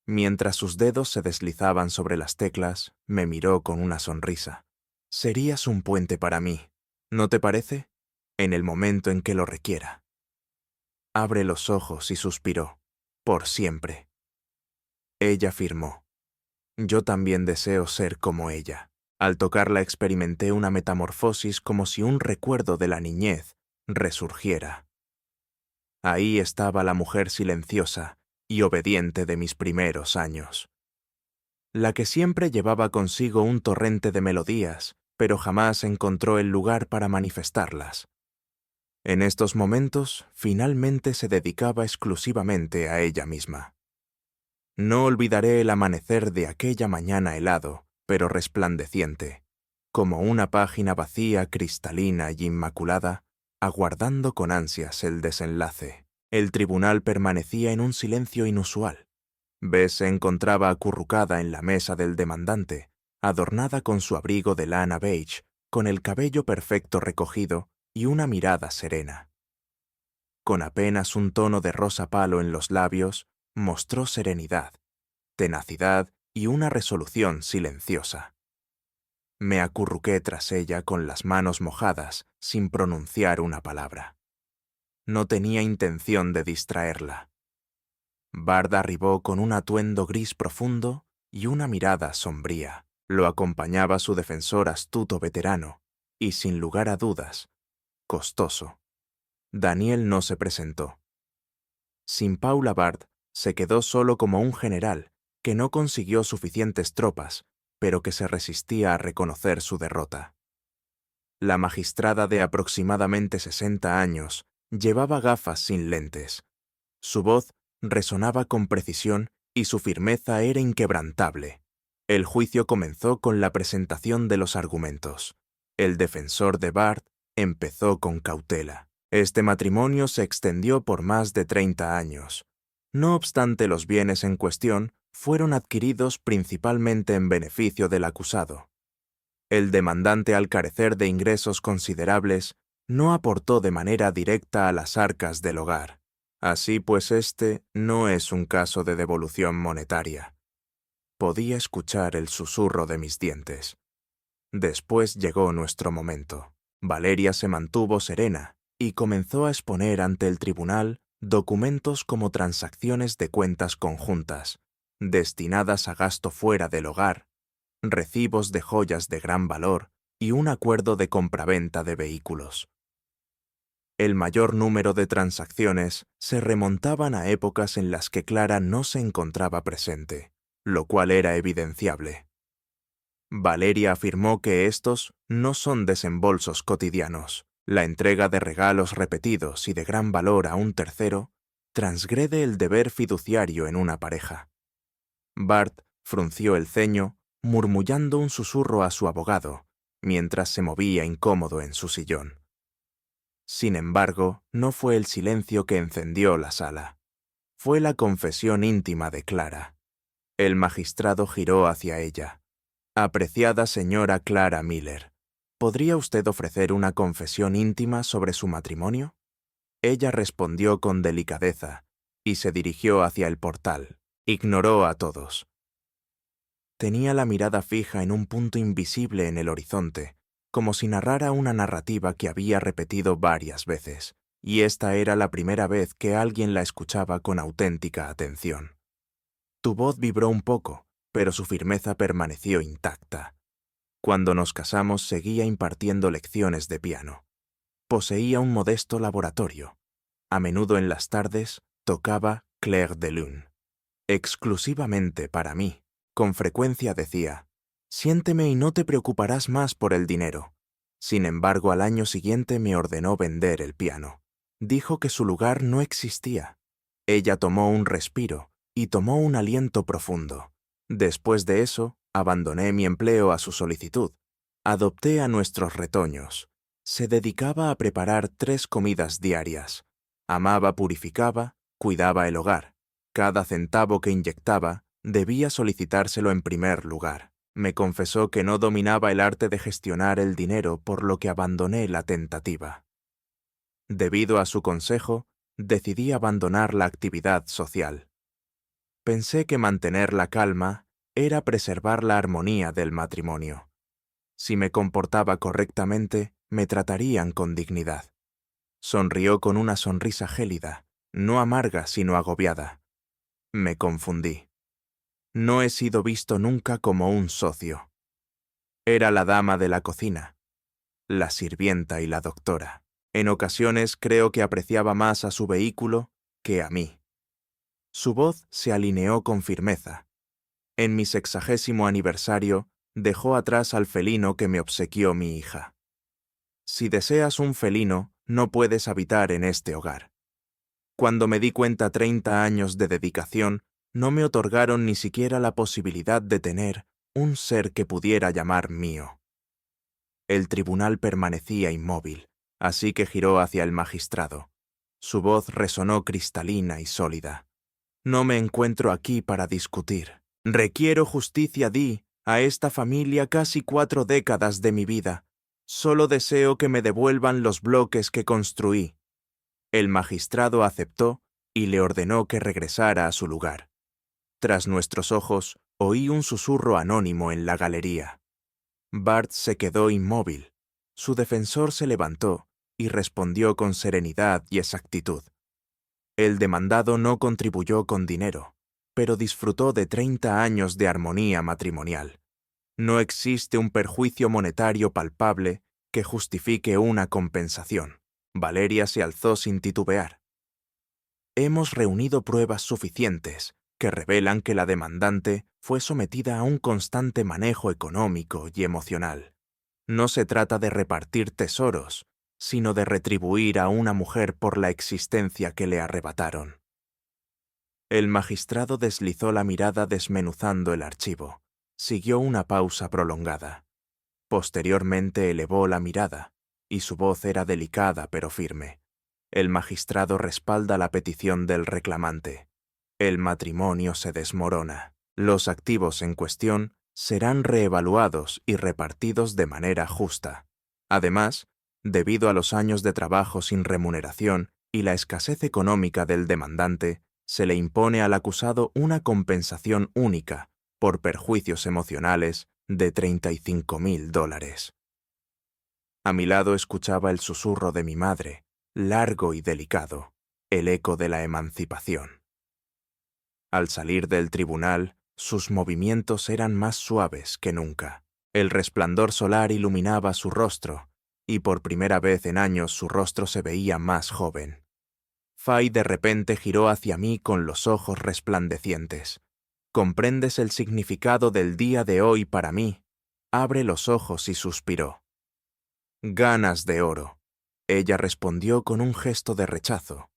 Mientras sus dedos se deslizaban sobre las teclas, me miró con una sonrisa. Serías un puente para mí, ¿no te parece? En el momento en que lo requiera. Abre los ojos y suspiró. Por siempre. Ella afirmó. Yo también deseo ser como ella. Al tocarla experimenté una metamorfosis como si un recuerdo de la niñez resurgiera. Ahí estaba la mujer silenciosa y obediente de mis primeros años. La que siempre llevaba consigo un torrente de melodías, pero jamás encontró el lugar para manifestarlas. En estos momentos, finalmente se dedicaba exclusivamente a ella misma. No olvidaré el amanecer de aquella mañana helado, pero resplandeciente, como una página vacía, cristalina y inmaculada, aguardando con ansias el desenlace. El tribunal permanecía en un silencio inusual. Bess se encontraba acurrucada en la mesa del demandante, adornada con su abrigo de lana beige, con el cabello perfecto recogido y una mirada serena. Con apenas un tono de rosa palo en los labios, mostró serenidad, tenacidad y una resolución silenciosa. Me acurruqué tras ella con las manos mojadas, sin pronunciar una palabra. No tenía intención de distraerla. Bard arribó con un atuendo gris profundo y una mirada sombría. Lo acompañaba su defensor astuto veterano, y sin lugar a dudas, costoso. Daniel no se presentó. Sin Paula, Bard se quedó solo como un general que no consiguió suficientes tropas pero que se resistía a reconocer su derrota. La magistrada de aproximadamente 60 años llevaba gafas sin lentes. Su voz resonaba con precisión y su firmeza era inquebrantable. El juicio comenzó con la presentación de los argumentos. El defensor de Bart empezó con cautela. Este matrimonio se extendió por más de 30 años. No obstante, los bienes en cuestión fueron adquiridos principalmente en beneficio del acusado. El demandante, al carecer de ingresos considerables, no aportó de manera directa a las arcas del hogar. Así pues, este no es un caso de devolución monetaria. Podía escuchar el susurro de mis dientes. Después llegó nuestro momento. Valeria se mantuvo serena y comenzó a exponer ante el tribunal documentos como transacciones de cuentas conjuntas, destinadas a gasto fuera del hogar, recibos de joyas de gran valor y un acuerdo de compraventa de vehículos. El mayor número de transacciones se remontaban a épocas en las que Clara no se encontraba presente, lo cual era evidenciable. Valeria afirmó que estos no son desembolsos cotidianos. La entrega de regalos repetidos y de gran valor a un tercero transgrede el deber fiduciario en una pareja. Bart frunció el ceño, murmullando un susurro a su abogado, mientras se movía incómodo en su sillón. Sin embargo, no fue el silencio que encendió la sala. Fue la confesión íntima de Clara. El magistrado giró hacia ella. «Apreciada señora Clara Miller, ¿podría usted ofrecer una confesión íntima sobre su matrimonio?» Ella respondió con delicadeza y se dirigió hacia el portal. Ignoró a todos. Tenía la mirada fija en un punto invisible en el horizonte, como si narrara una narrativa que había repetido varias veces, y esta era la primera vez que alguien la escuchaba con auténtica atención. Tu voz vibró un poco, pero su firmeza permaneció intacta. Cuando nos casamos seguía impartiendo lecciones de piano. Poseía un modesto laboratorio. A menudo en las tardes tocaba Clair de Lune. Exclusivamente para mí. Con frecuencia decía, «Siénteme y no te preocuparás más por el dinero». Sin embargo, al año siguiente me ordenó vender el piano. Dijo que su lugar no existía. Ella tomó un respiro y tomó un aliento profundo. Después de eso, abandoné mi empleo a su solicitud. Adopté a nuestros retoños. Se dedicaba a preparar 3 comidas diarias. Amaba, purificaba, cuidaba el hogar. Cada centavo que inyectaba debía solicitárselo en primer lugar. Me confesó que no dominaba el arte de gestionar el dinero, por lo que abandoné la tentativa. Debido a su consejo, decidí abandonar la actividad social. Pensé que mantener la calma era preservar la armonía del matrimonio. Si me comportaba correctamente, me tratarían con dignidad. Sonrió con una sonrisa gélida, no amarga sino agobiada. Me confundí. No he sido visto nunca como un socio. Era la dama de la cocina, la sirvienta y la doctora. En ocasiones creo que apreciaba más a su vehículo que a mí. Su voz se alineó con firmeza. En mi 60º aniversario, dejó atrás al felino que me obsequió mi hija. Si deseas un felino, no puedes habitar en este hogar. Cuando me di cuenta, 30 años de dedicación no me otorgaron ni siquiera la posibilidad de tener un ser que pudiera llamar mío. El tribunal permanecía inmóvil, así que giró hacia el magistrado. Su voz resonó cristalina y sólida. No me encuentro aquí para discutir. Requiero justicia, di a esta familia casi 4 décadas de mi vida. Solo deseo que me devuelvan los bloques que construí. El magistrado aceptó y le ordenó que regresara a su lugar. Tras nuestros ojos, oí un susurro anónimo en la galería. Bart se quedó inmóvil. Su defensor se levantó y respondió con serenidad y exactitud. El demandado no contribuyó con dinero, pero disfrutó de 30 años de armonía matrimonial. No existe un perjuicio monetario palpable que justifique una compensación. Valeria se alzó sin titubear. Hemos reunido pruebas suficientes. que revelan que la demandante fue sometida a un constante manejo económico y emocional. No se trata de repartir tesoros, sino de retribuir a una mujer por la existencia que le arrebataron. El magistrado deslizó la mirada desmenuzando el archivo. Siguió una pausa prolongada. Posteriormente elevó la mirada, y su voz era delicada pero firme. El magistrado respalda la petición del reclamante. El matrimonio se desmorona. Los activos en cuestión serán reevaluados y repartidos de manera justa. Además, debido a los años de trabajo sin remuneración y la escasez económica del demandante, se le impone al acusado una compensación única por perjuicios emocionales de $35.000. A mi lado escuchaba el susurro de mi madre, largo y delicado, el eco de la emancipación. Al salir del tribunal, sus movimientos eran más suaves que nunca. El resplandor solar iluminaba su rostro, y por primera vez en años su rostro se veía más joven. Fay de repente giró hacia mí con los ojos resplandecientes. ¿Comprendes el significado del día de hoy para mí? Abre los ojos y suspiró. Ganas de oro. Ella respondió con un gesto de rechazo.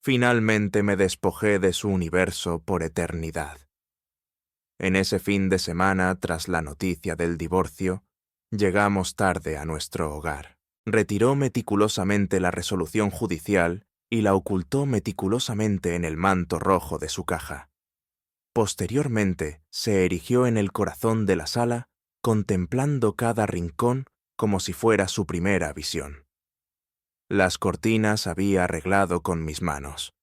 Finalmente me despojé de su universo por eternidad. En ese fin de semana, tras la noticia del divorcio, llegamos tarde a nuestro hogar. Retiró meticulosamente la resolución judicial y la ocultó meticulosamente en el manto rojo de su caja. Posteriormente, se erigió en el corazón de la sala, contemplando cada rincón como si fuera su primera visión. Las cortinas había arreglado con mis manos.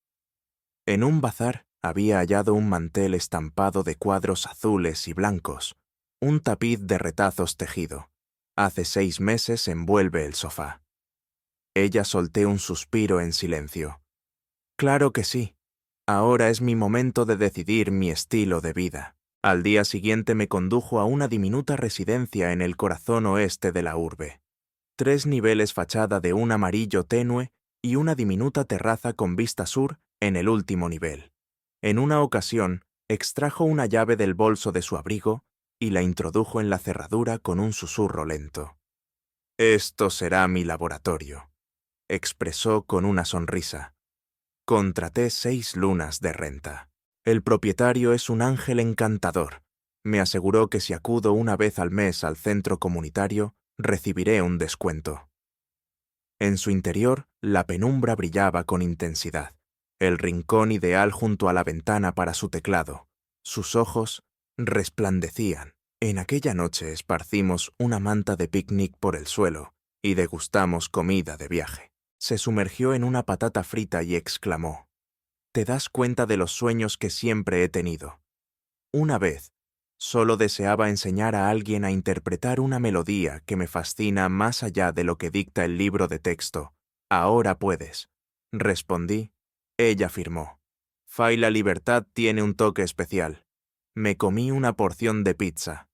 En un bazar había hallado un mantel estampado de cuadros azules y blancos, un tapiz de retazos tejido. Hace 6 meses envuelve el sofá. Ella solté un suspiro en silencio. Claro que sí. Ahora es mi momento de decidir mi estilo de vida. Al día siguiente me condujo a una diminuta residencia en el corazón oeste de la urbe. 3 niveles fachada de un amarillo tenue y una diminuta terraza con vista sur en el último nivel. En una ocasión, extrajo una llave del bolso de su abrigo y la introdujo en la cerradura con un susurro lento. «Esto será mi laboratorio», expresó con una sonrisa. Contraté 6 lunas de renta. El propietario es un ángel encantador. Me aseguró que si acudo una vez al mes al centro comunitario, recibiré un descuento. En su interior, la penumbra brillaba con intensidad. El rincón ideal junto a la ventana para su teclado. Sus ojos resplandecían. En aquella noche esparcimos una manta de picnic por el suelo y degustamos comida de viaje. Se sumergió en una patata frita y exclamó: «¿Te das cuenta de los sueños que siempre he tenido? Una vez, solo deseaba enseñar a alguien a interpretar una melodía que me fascina más allá de lo que dicta el libro de texto. Ahora puedes». Respondí. Ella afirmó: «Fay, la libertad tiene un toque especial». Me comí una porción de pizza.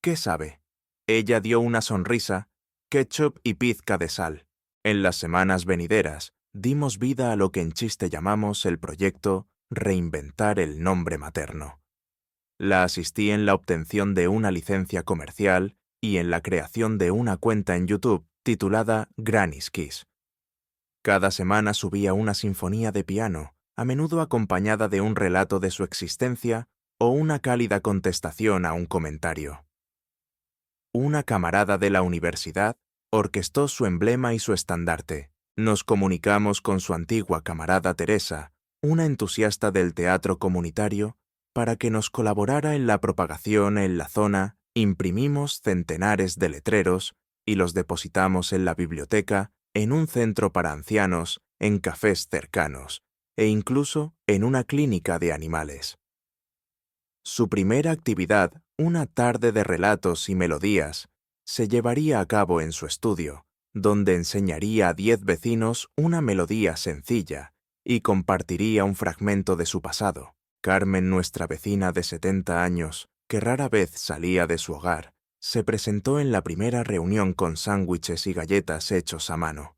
¿Qué sabe? Ella dio una sonrisa, ketchup y pizca de sal. En las semanas venideras, dimos vida a lo que en chiste llamamos el proyecto Reinventar el nombre materno. La asistí en la obtención de una licencia comercial y en la creación de una cuenta en YouTube titulada Granny's Kiss. Cada semana subía una sinfonía de piano, a menudo acompañada de un relato de su existencia o una cálida contestación a un comentario. Una camarada de la universidad orquestó su emblema y su estandarte. Nos comunicamos con su antigua camarada Teresa, una entusiasta del teatro comunitario, para que nos colaborara en la propagación en la zona. Imprimimos centenares de letreros y los depositamos en la biblioteca, en un centro para ancianos, en cafés cercanos e incluso en una clínica de animales. Su primera actividad, una tarde de relatos y melodías, se llevaría a cabo en su estudio, donde enseñaría a 10 vecinos una melodía sencilla y compartiría un fragmento de su pasado. Carmen, nuestra vecina de 70 años, que rara vez salía de su hogar, se presentó en la primera reunión con sándwiches y galletas hechos a mano.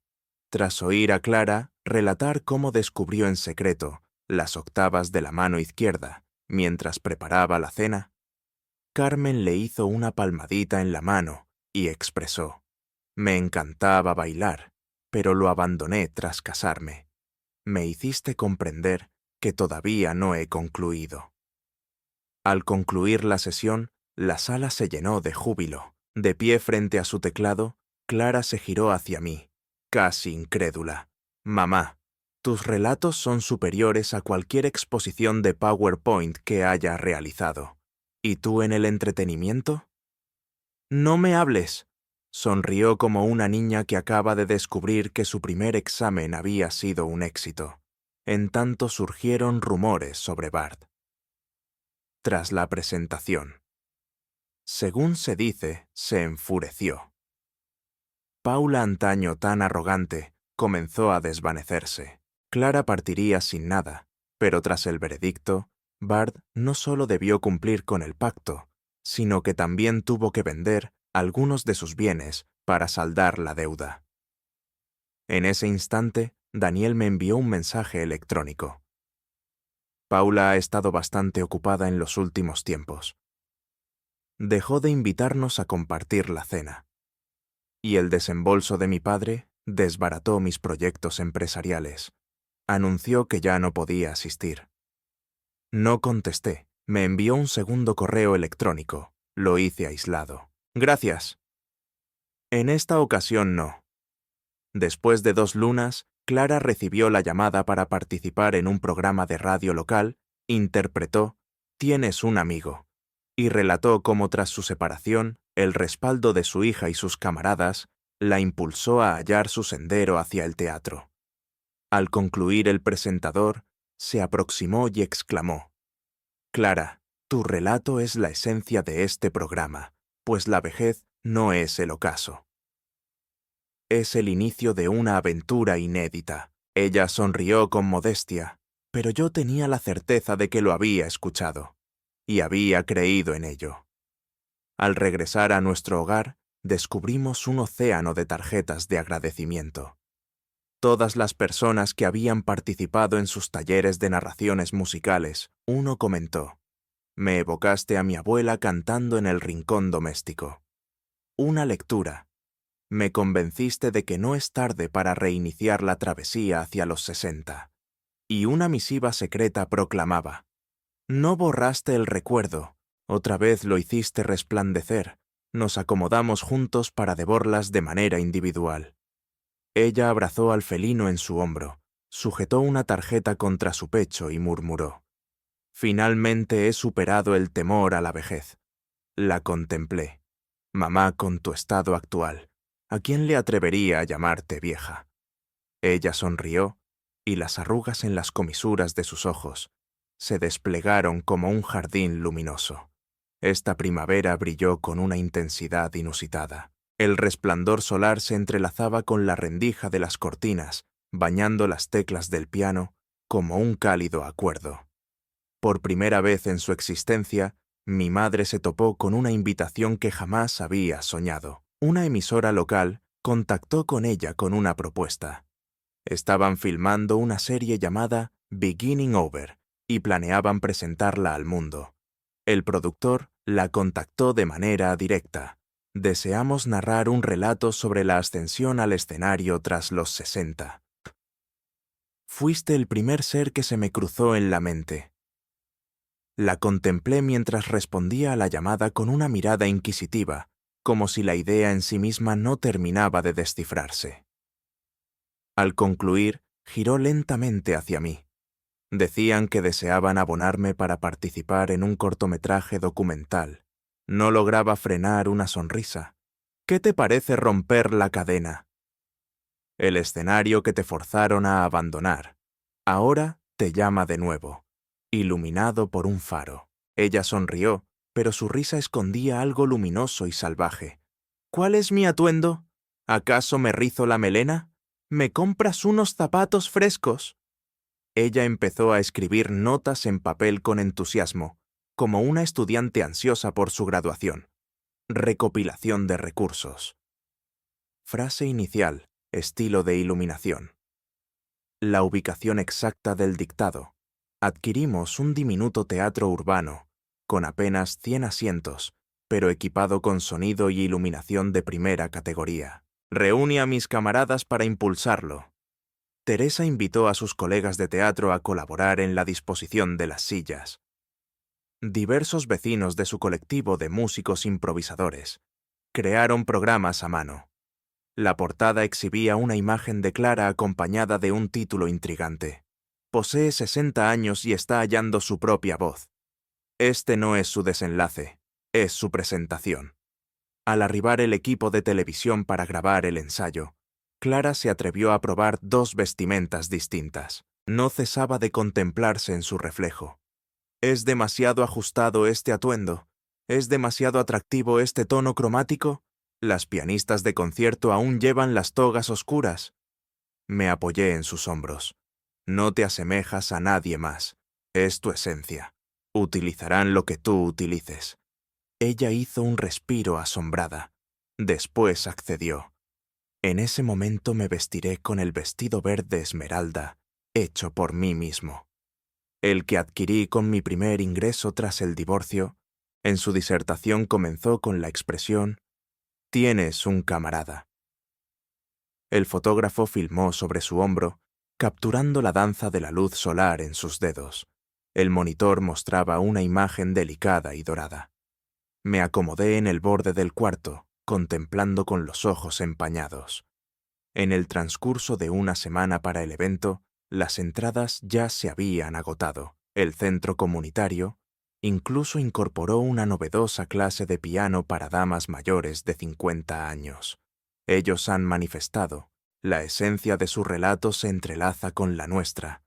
Tras oír a Clara relatar cómo descubrió en secreto las octavas de la mano izquierda, mientras preparaba la cena, Carmen le hizo una palmadita en la mano y expresó: «Me encantaba bailar, pero lo abandoné tras casarme. Me hiciste comprender que todavía no he concluido». Al concluir la sesión, la sala se llenó de júbilo. De pie frente a su teclado, Clara se giró hacia mí, casi incrédula. «Mamá, tus relatos son superiores a cualquier exposición de PowerPoint que haya realizado. ¿Y tú en el entretenimiento?» «No me hables», sonrió como una niña que acaba de descubrir que su primer examen había sido un éxito. En tanto surgieron rumores sobre Bart. Tras la presentación, según se dice, se enfureció. Paula, antaño tan arrogante, comenzó a desvanecerse. Clara partiría sin nada, pero tras el veredicto, Bart no solo debió cumplir con el pacto, sino que también tuvo que vender algunos de sus bienes para saldar la deuda. En ese instante, Daniel me envió un mensaje electrónico. «Paula ha estado bastante ocupada en los últimos tiempos. Dejó de invitarnos a compartir la cena. Y el desembolso de mi padre desbarató mis proyectos empresariales. Anunció que ya no podía asistir». No contesté. Me envió un segundo correo electrónico. Lo hice aislado. «Gracias». En esta ocasión no. Después de 2 lunas, Clara recibió la llamada para participar en un programa de radio local, interpretó «Tienes un amigo» y relató cómo tras su separación, el respaldo de su hija y sus camaradas la impulsó a hallar su sendero hacia el teatro. Al concluir, el presentador se aproximó y exclamó: «Clara, tu relato es la esencia de este programa, pues la vejez no es el ocaso. Es el inicio de una aventura inédita». Ella sonrió con modestia, pero yo tenía la certeza de que lo había escuchado, y había creído en ello. Al regresar a nuestro hogar, descubrimos un océano de tarjetas de agradecimiento. Todas las personas que habían participado en sus talleres de narraciones musicales, uno comentó: «Me evocaste a mi abuela cantando en el rincón doméstico». Una lectura: «Me convenciste de que no es tarde para reiniciar la travesía hacia los 60». Y una misiva secreta proclamaba: «No borraste el recuerdo, otra vez lo hiciste resplandecer. Nos acomodamos juntos para devorarlas de manera individual». Ella abrazó al felino en su hombro, sujetó una tarjeta contra su pecho y murmuró: «Finalmente he superado el temor a la vejez». La contemplé. «Mamá, con tu estado actual, ¿a quién le atrevería a llamarte vieja?». Ella sonrió, y las arrugas en las comisuras de sus ojos se desplegaron como un jardín luminoso. Esta primavera brilló con una intensidad inusitada. El resplandor solar se entrelazaba con la rendija de las cortinas, bañando las teclas del piano como un cálido acuerdo. Por primera vez en su existencia, mi madre se topó con una invitación que jamás había soñado. Una emisora local contactó con ella con una propuesta. Estaban filmando una serie llamada Beginning Over y planeaban presentarla al mundo. El productor la contactó de manera directa. «Deseamos narrar un relato sobre la ascensión al escenario tras los 60». Fuiste el primer ser que se me cruzó en la mente. La contemplé mientras respondía a la llamada con una mirada inquisitiva, como si la idea en sí misma no terminaba de descifrarse. Al concluir, giró lentamente hacia mí. Decían que deseaban abonarme para participar en un cortometraje documental. No lograba frenar una sonrisa. «¿Qué te parece romper la cadena? El escenario que te forzaron a abandonar. Ahora te llama de nuevo, iluminado por un faro». Ella sonrió, pero su risa escondía algo luminoso y salvaje. «¿Cuál es mi atuendo? ¿Acaso me rizo la melena? ¿Me compras unos zapatos frescos?». Ella empezó a escribir notas en papel con entusiasmo, como una estudiante ansiosa por su graduación. Recopilación de recursos. Frase inicial, estilo de iluminación. La ubicación exacta del dictado. Adquirimos un diminuto teatro urbano, con apenas 100 asientos, pero equipado con sonido y iluminación de primera categoría. Reuní a mis camaradas para impulsarlo. Teresa invitó a sus colegas de teatro a colaborar en la disposición de las sillas. Diversos vecinos de su colectivo de músicos improvisadores crearon programas a mano. La portada exhibía una imagen de Clara acompañada de un título intrigante. Posee 60 años y está hallando su propia voz. Este no es su desenlace, es su presentación. Al arribar el equipo de televisión para grabar el ensayo, Clara se atrevió a probar 2 vestimentas distintas. No cesaba de contemplarse en su reflejo. ¿Es demasiado ajustado este atuendo? ¿Es demasiado atractivo este tono cromático? ¿Las pianistas de concierto aún llevan las togas oscuras? Me apoyé en sus hombros. No te asemejas a nadie más. Es tu esencia. Utilizarán lo que tú utilices. Ella hizo un respiro asombrada. Después accedió. En ese momento me vestiré con el vestido verde esmeralda, hecho por mí mismo. El que adquirí con mi primer ingreso tras el divorcio. En su disertación comenzó con la expresión: «Tienes un camarada». El fotógrafo filmó sobre su hombro, capturando la danza de la luz solar en sus dedos. El monitor mostraba una imagen delicada y dorada. Me acomodé en el borde del cuarto, contemplando con los ojos empañados. En el transcurso de una semana para el evento, las entradas ya se habían agotado. El centro comunitario incluso incorporó una novedosa clase de piano para damas mayores de 50 años. Ellos han manifestado, la esencia de su relato se entrelaza con la nuestra.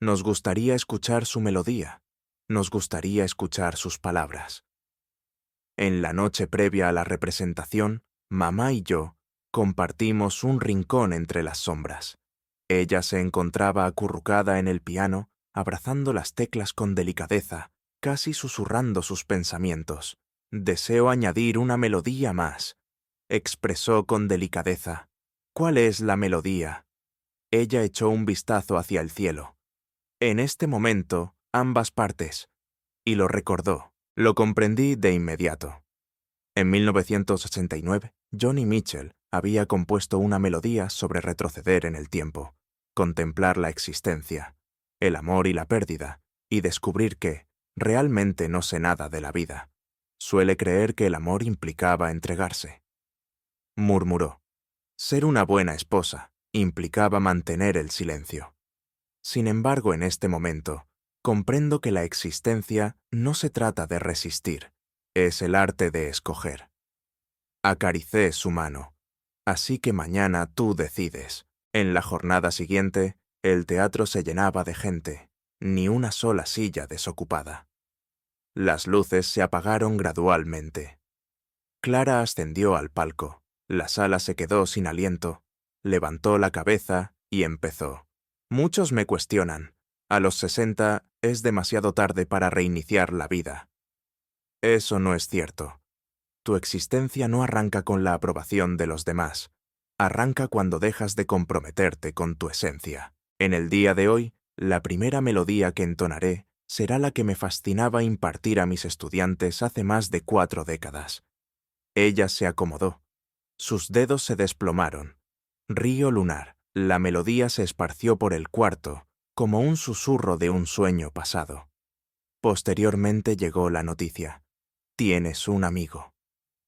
Nos gustaría escuchar su melodía, nos gustaría escuchar sus palabras. En la noche previa a la representación, mamá y yo compartimos un rincón entre las sombras. Ella se encontraba acurrucada en el piano, abrazando las teclas con delicadeza, casi susurrando sus pensamientos. «Deseo añadir una melodía más», expresó con delicadeza. «¿Cuál es la melodía?» Ella echó un vistazo hacia el cielo. En este momento, ambas partes. Y lo recordó. Lo comprendí de inmediato. En 1989, Joni Mitchell había compuesto una melodía sobre retroceder en el tiempo, contemplar la existencia, el amor y la pérdida, y descubrir que, realmente no sé nada de la vida. Suele creer que el amor implicaba entregarse. Murmuró. Ser una buena esposa implicaba mantener el silencio. Sin embargo, en este momento, comprendo que la existencia no se trata de resistir, es el arte de escoger. Acaricé su mano. Así que mañana tú decides. En la jornada siguiente, el teatro se llenaba de gente, ni una sola silla desocupada. Las luces se apagaron gradualmente. Clara ascendió al palco. La sala se quedó sin aliento. Levantó la cabeza y empezó. Muchos me cuestionan. A los 60 es demasiado tarde para reiniciar la vida. Eso no es cierto. Tu existencia no arranca con la aprobación de los demás. Arranca cuando dejas de comprometerte con tu esencia. En el día de hoy, la primera melodía que entonaré será la que me fascinaba impartir a mis estudiantes hace más de 4 décadas. Ella se acomodó. Sus dedos se desplomaron. Río lunar. La melodía se esparció por el cuarto, como un susurro de un sueño pasado. Posteriormente llegó la noticia. Tienes un amigo.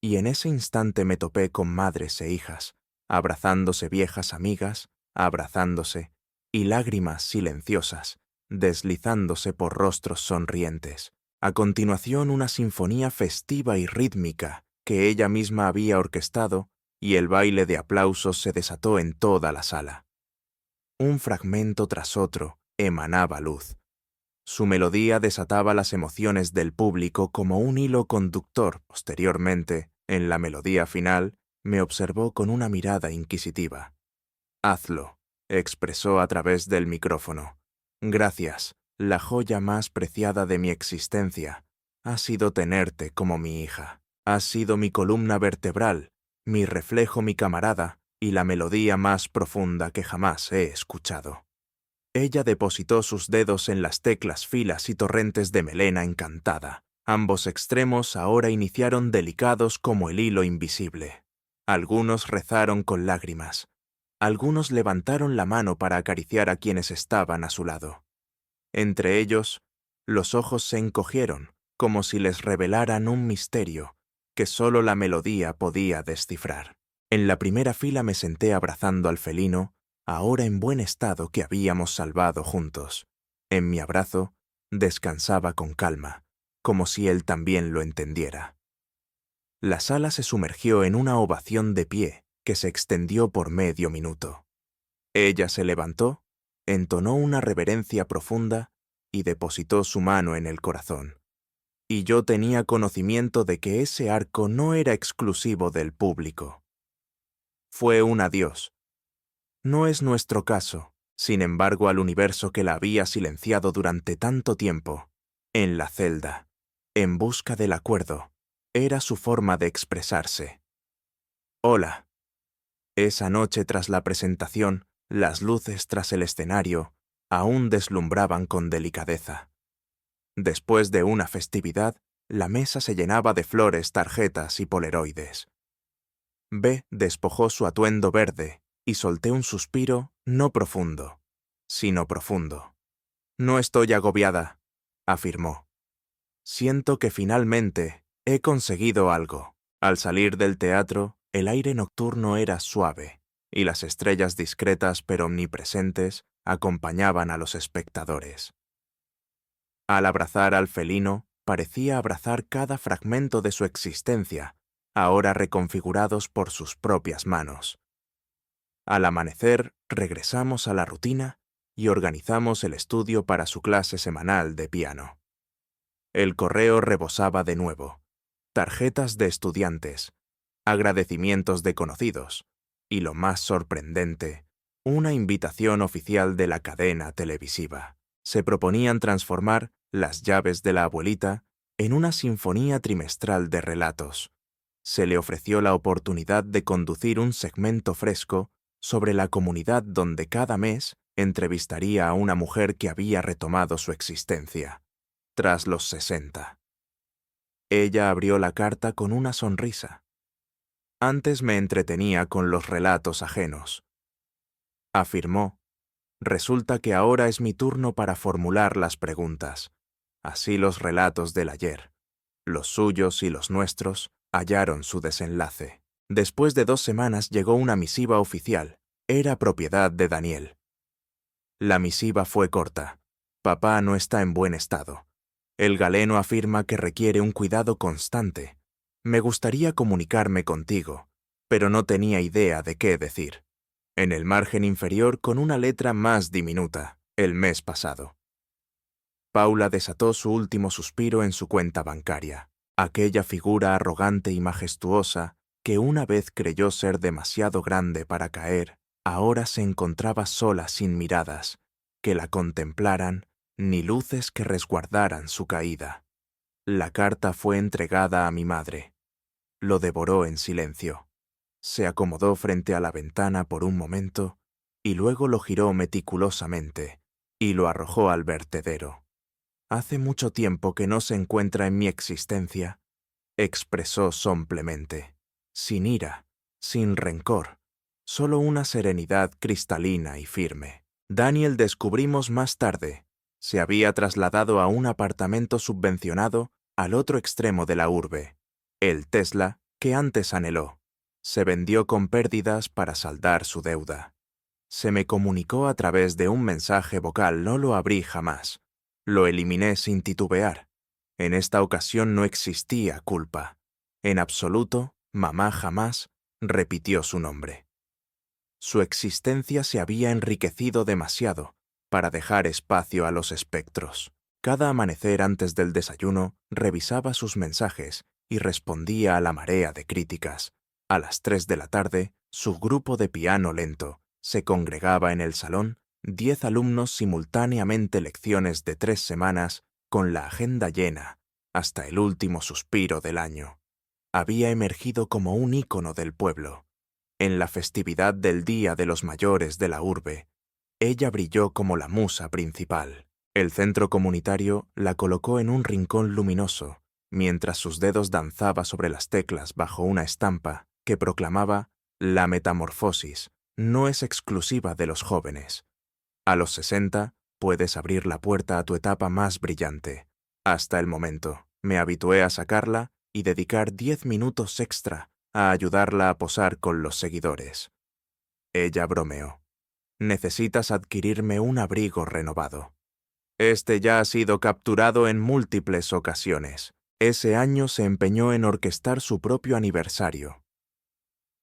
Y en ese instante me topé con madres e hijas, abrazándose viejas amigas, abrazándose, y lágrimas silenciosas, deslizándose por rostros sonrientes. A continuación una sinfonía festiva y rítmica que ella misma había orquestado, y el baile de aplausos se desató en toda la sala. Un fragmento tras otro emanaba luz. Su melodía desataba las emociones del público como un hilo conductor. Posteriormente, en la melodía final, me observó con una mirada inquisitiva. «Hazlo», expresó a través del micrófono. «Gracias, la joya más preciada de mi existencia ha sido tenerte como mi hija. Has sido mi columna vertebral, mi reflejo, mi camarada, y la melodía más profunda que jamás he escuchado». Ella depositó sus dedos en las teclas filas y torrentes de melena encantada. Ambos extremos ahora iniciaron delicados como el hilo invisible. Algunos rezaron con lágrimas. Algunos levantaron la mano para acariciar a quienes estaban a su lado. Entre ellos, los ojos se encogieron, como si les revelaran un misterio que solo la melodía podía descifrar. En la primera fila me senté abrazando al felino, ahora en buen estado, que habíamos salvado juntos. En mi abrazo, descansaba con calma, como si él también lo entendiera. La sala se sumergió en una ovación de pie que se extendió por medio minuto. Ella se levantó, entonó una reverencia profunda y depositó su mano en el corazón. Y yo tenía conocimiento de que ese arco no era exclusivo del público. Fue un adiós. No es nuestro caso, sin embargo, al universo que la había silenciado durante tanto tiempo, en la celda, en busca del acuerdo, era su forma de expresarse. Hola. Esa noche tras la presentación, las luces tras el escenario aún deslumbraban con delicadeza. Después de una festividad, la mesa se llenaba de flores, tarjetas y polaroides. B despojó su atuendo verde y solté un suspiro no profundo, sino profundo. No estoy agobiada, afirmó. Siento que finalmente he conseguido algo. Al salir del teatro, el aire nocturno era suave y las estrellas discretas pero omnipresentes acompañaban a los espectadores. Al abrazar al felino, parecía abrazar cada fragmento de su existencia, ahora reconfigurados por sus propias manos. Al amanecer, regresamos a la rutina y organizamos el estudio para su clase semanal de piano. El correo rebosaba de nuevo. Tarjetas de estudiantes, agradecimientos de conocidos y, lo más sorprendente, una invitación oficial de la cadena televisiva. Se proponían transformar Las llaves de la abuelita en una sinfonía trimestral de relatos. Se le ofreció la oportunidad de conducir un segmento fresco sobre la comunidad donde cada mes entrevistaría a una mujer que había retomado su existencia, tras los 60. Ella abrió la carta con una sonrisa. Antes me entretenía con los relatos ajenos. Afirmó, resulta que ahora es mi turno para formular las preguntas. Así los relatos del ayer, los suyos y los nuestros, hallaron su desenlace. Después de 2 semanas llegó una misiva oficial. Era propiedad de Daniel. La misiva fue corta. Papá no está en buen estado. El galeno afirma que requiere un cuidado constante. Me gustaría comunicarme contigo, pero no tenía idea de qué decir. En el margen inferior, con una letra más diminuta, el mes pasado. Paula desató su último suspiro en su cuenta bancaria. Aquella figura arrogante y majestuosa, que una vez creyó ser demasiado grande para caer, ahora se encontraba sola, sin miradas que la contemplaran ni luces que resguardaran su caída. La carta fue entregada a mi madre. Lo devoró en silencio. Se acomodó frente a la ventana por un momento y luego lo giró meticulosamente y lo arrojó al vertedero. Hace mucho tiempo que no se encuentra en mi existencia, expresó somplemente, sin ira, sin rencor, solo una serenidad cristalina y firme. Daniel, descubrimos más tarde, se había trasladado a un apartamento subvencionado al otro extremo de la urbe. El Tesla, que antes anheló, se vendió con pérdidas para saldar su deuda. Se me comunicó a través de un mensaje vocal, no lo abrí jamás. Lo eliminé sin titubear. En esta ocasión no existía culpa. En absoluto, mamá jamás repitió su nombre. Su existencia se había enriquecido demasiado para dejar espacio a los espectros. Cada amanecer antes del desayuno revisaba sus mensajes y respondía a la marea de críticas. A las 3 de la tarde, su grupo de piano lento se congregaba en el salón, 10 alumnos simultáneamente, lecciones de 3 semanas, con la agenda llena, hasta el último suspiro del año. Había emergido como un ícono del pueblo. En la festividad del Día de los Mayores de la urbe, Ella brilló como la musa principal. El centro comunitario la colocó en un rincón luminoso, mientras sus dedos danzaban sobre las teclas bajo una estampa que proclamaba: la metamorfosis no es exclusiva de los jóvenes. A los 60 puedes abrir la puerta a tu etapa más brillante. Hasta el momento, me habitué a sacarla y dedicar 10 minutos extra a ayudarla a posar con los seguidores. Ella bromeó: necesitas adquirirme un abrigo renovado. Este ya ha sido capturado en múltiples ocasiones. Ese año se empeñó en orquestar su propio aniversario.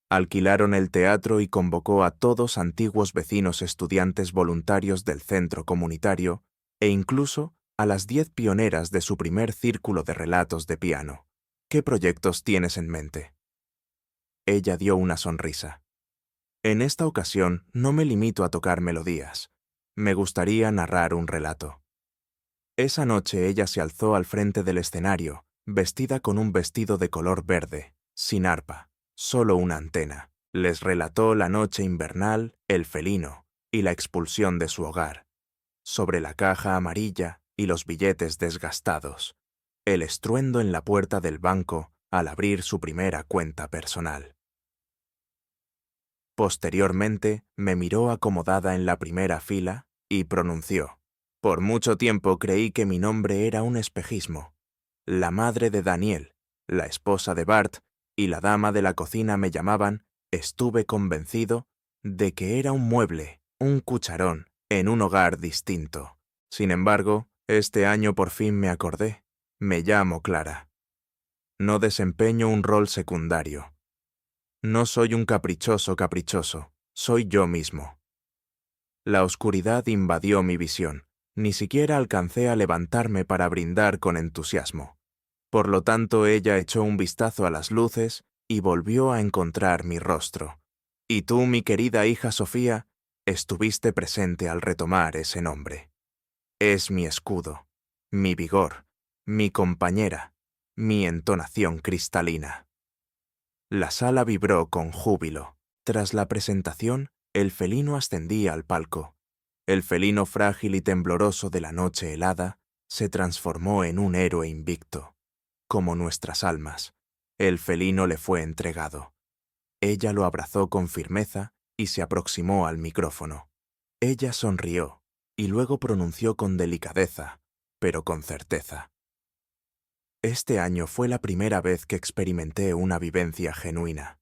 Alquilaron el teatro y convocó a todos antiguos vecinos estudiantes voluntarios del centro comunitario e incluso a las 10 pioneras de su primer círculo de relatos de piano. ¿Qué proyectos tienes en mente? Ella dio una sonrisa. En esta ocasión no me limito a tocar melodías. Me gustaría narrar un relato. Esa noche ella se alzó al frente del escenario, vestida con un vestido de color verde, sin arpa, solo una antena. Les relató la noche invernal, el felino y la expulsión de su hogar, sobre la caja amarilla y los billetes desgastados, el estruendo en la puerta del banco al abrir su primera cuenta personal. Posteriormente, me miró acomodada en la primera fila y pronunció: por mucho tiempo creí que mi nombre era un espejismo. La madre de Daniel, la esposa de Bart y la dama de la cocina me llamaban, estuve convencido, de que era un mueble, un cucharón, en un hogar distinto. Sin embargo, este año por fin me acordé. Me llamo Clara. No desempeño un rol secundario. No soy un caprichoso, soy yo mismo. La oscuridad invadió mi visión. Ni siquiera alcancé a levantarme para brindar con entusiasmo. Por lo tanto, ella echó un vistazo a las luces y volvió a encontrar mi rostro. Y tú, mi querida hija Sofía, estuviste presente al retomar ese nombre. Es mi escudo, mi vigor, mi compañera, mi entonación cristalina. La sala vibró con júbilo. Tras la presentación, el felino ascendía al palco. El felino frágil y tembloroso de la noche helada se transformó en un héroe invicto. Como nuestras almas, el felino le fue entregado. Ella lo abrazó con firmeza y se aproximó al micrófono. Ella sonrió y luego pronunció con delicadeza, pero con certeza: este año fue la primera vez que experimenté una vivencia genuina.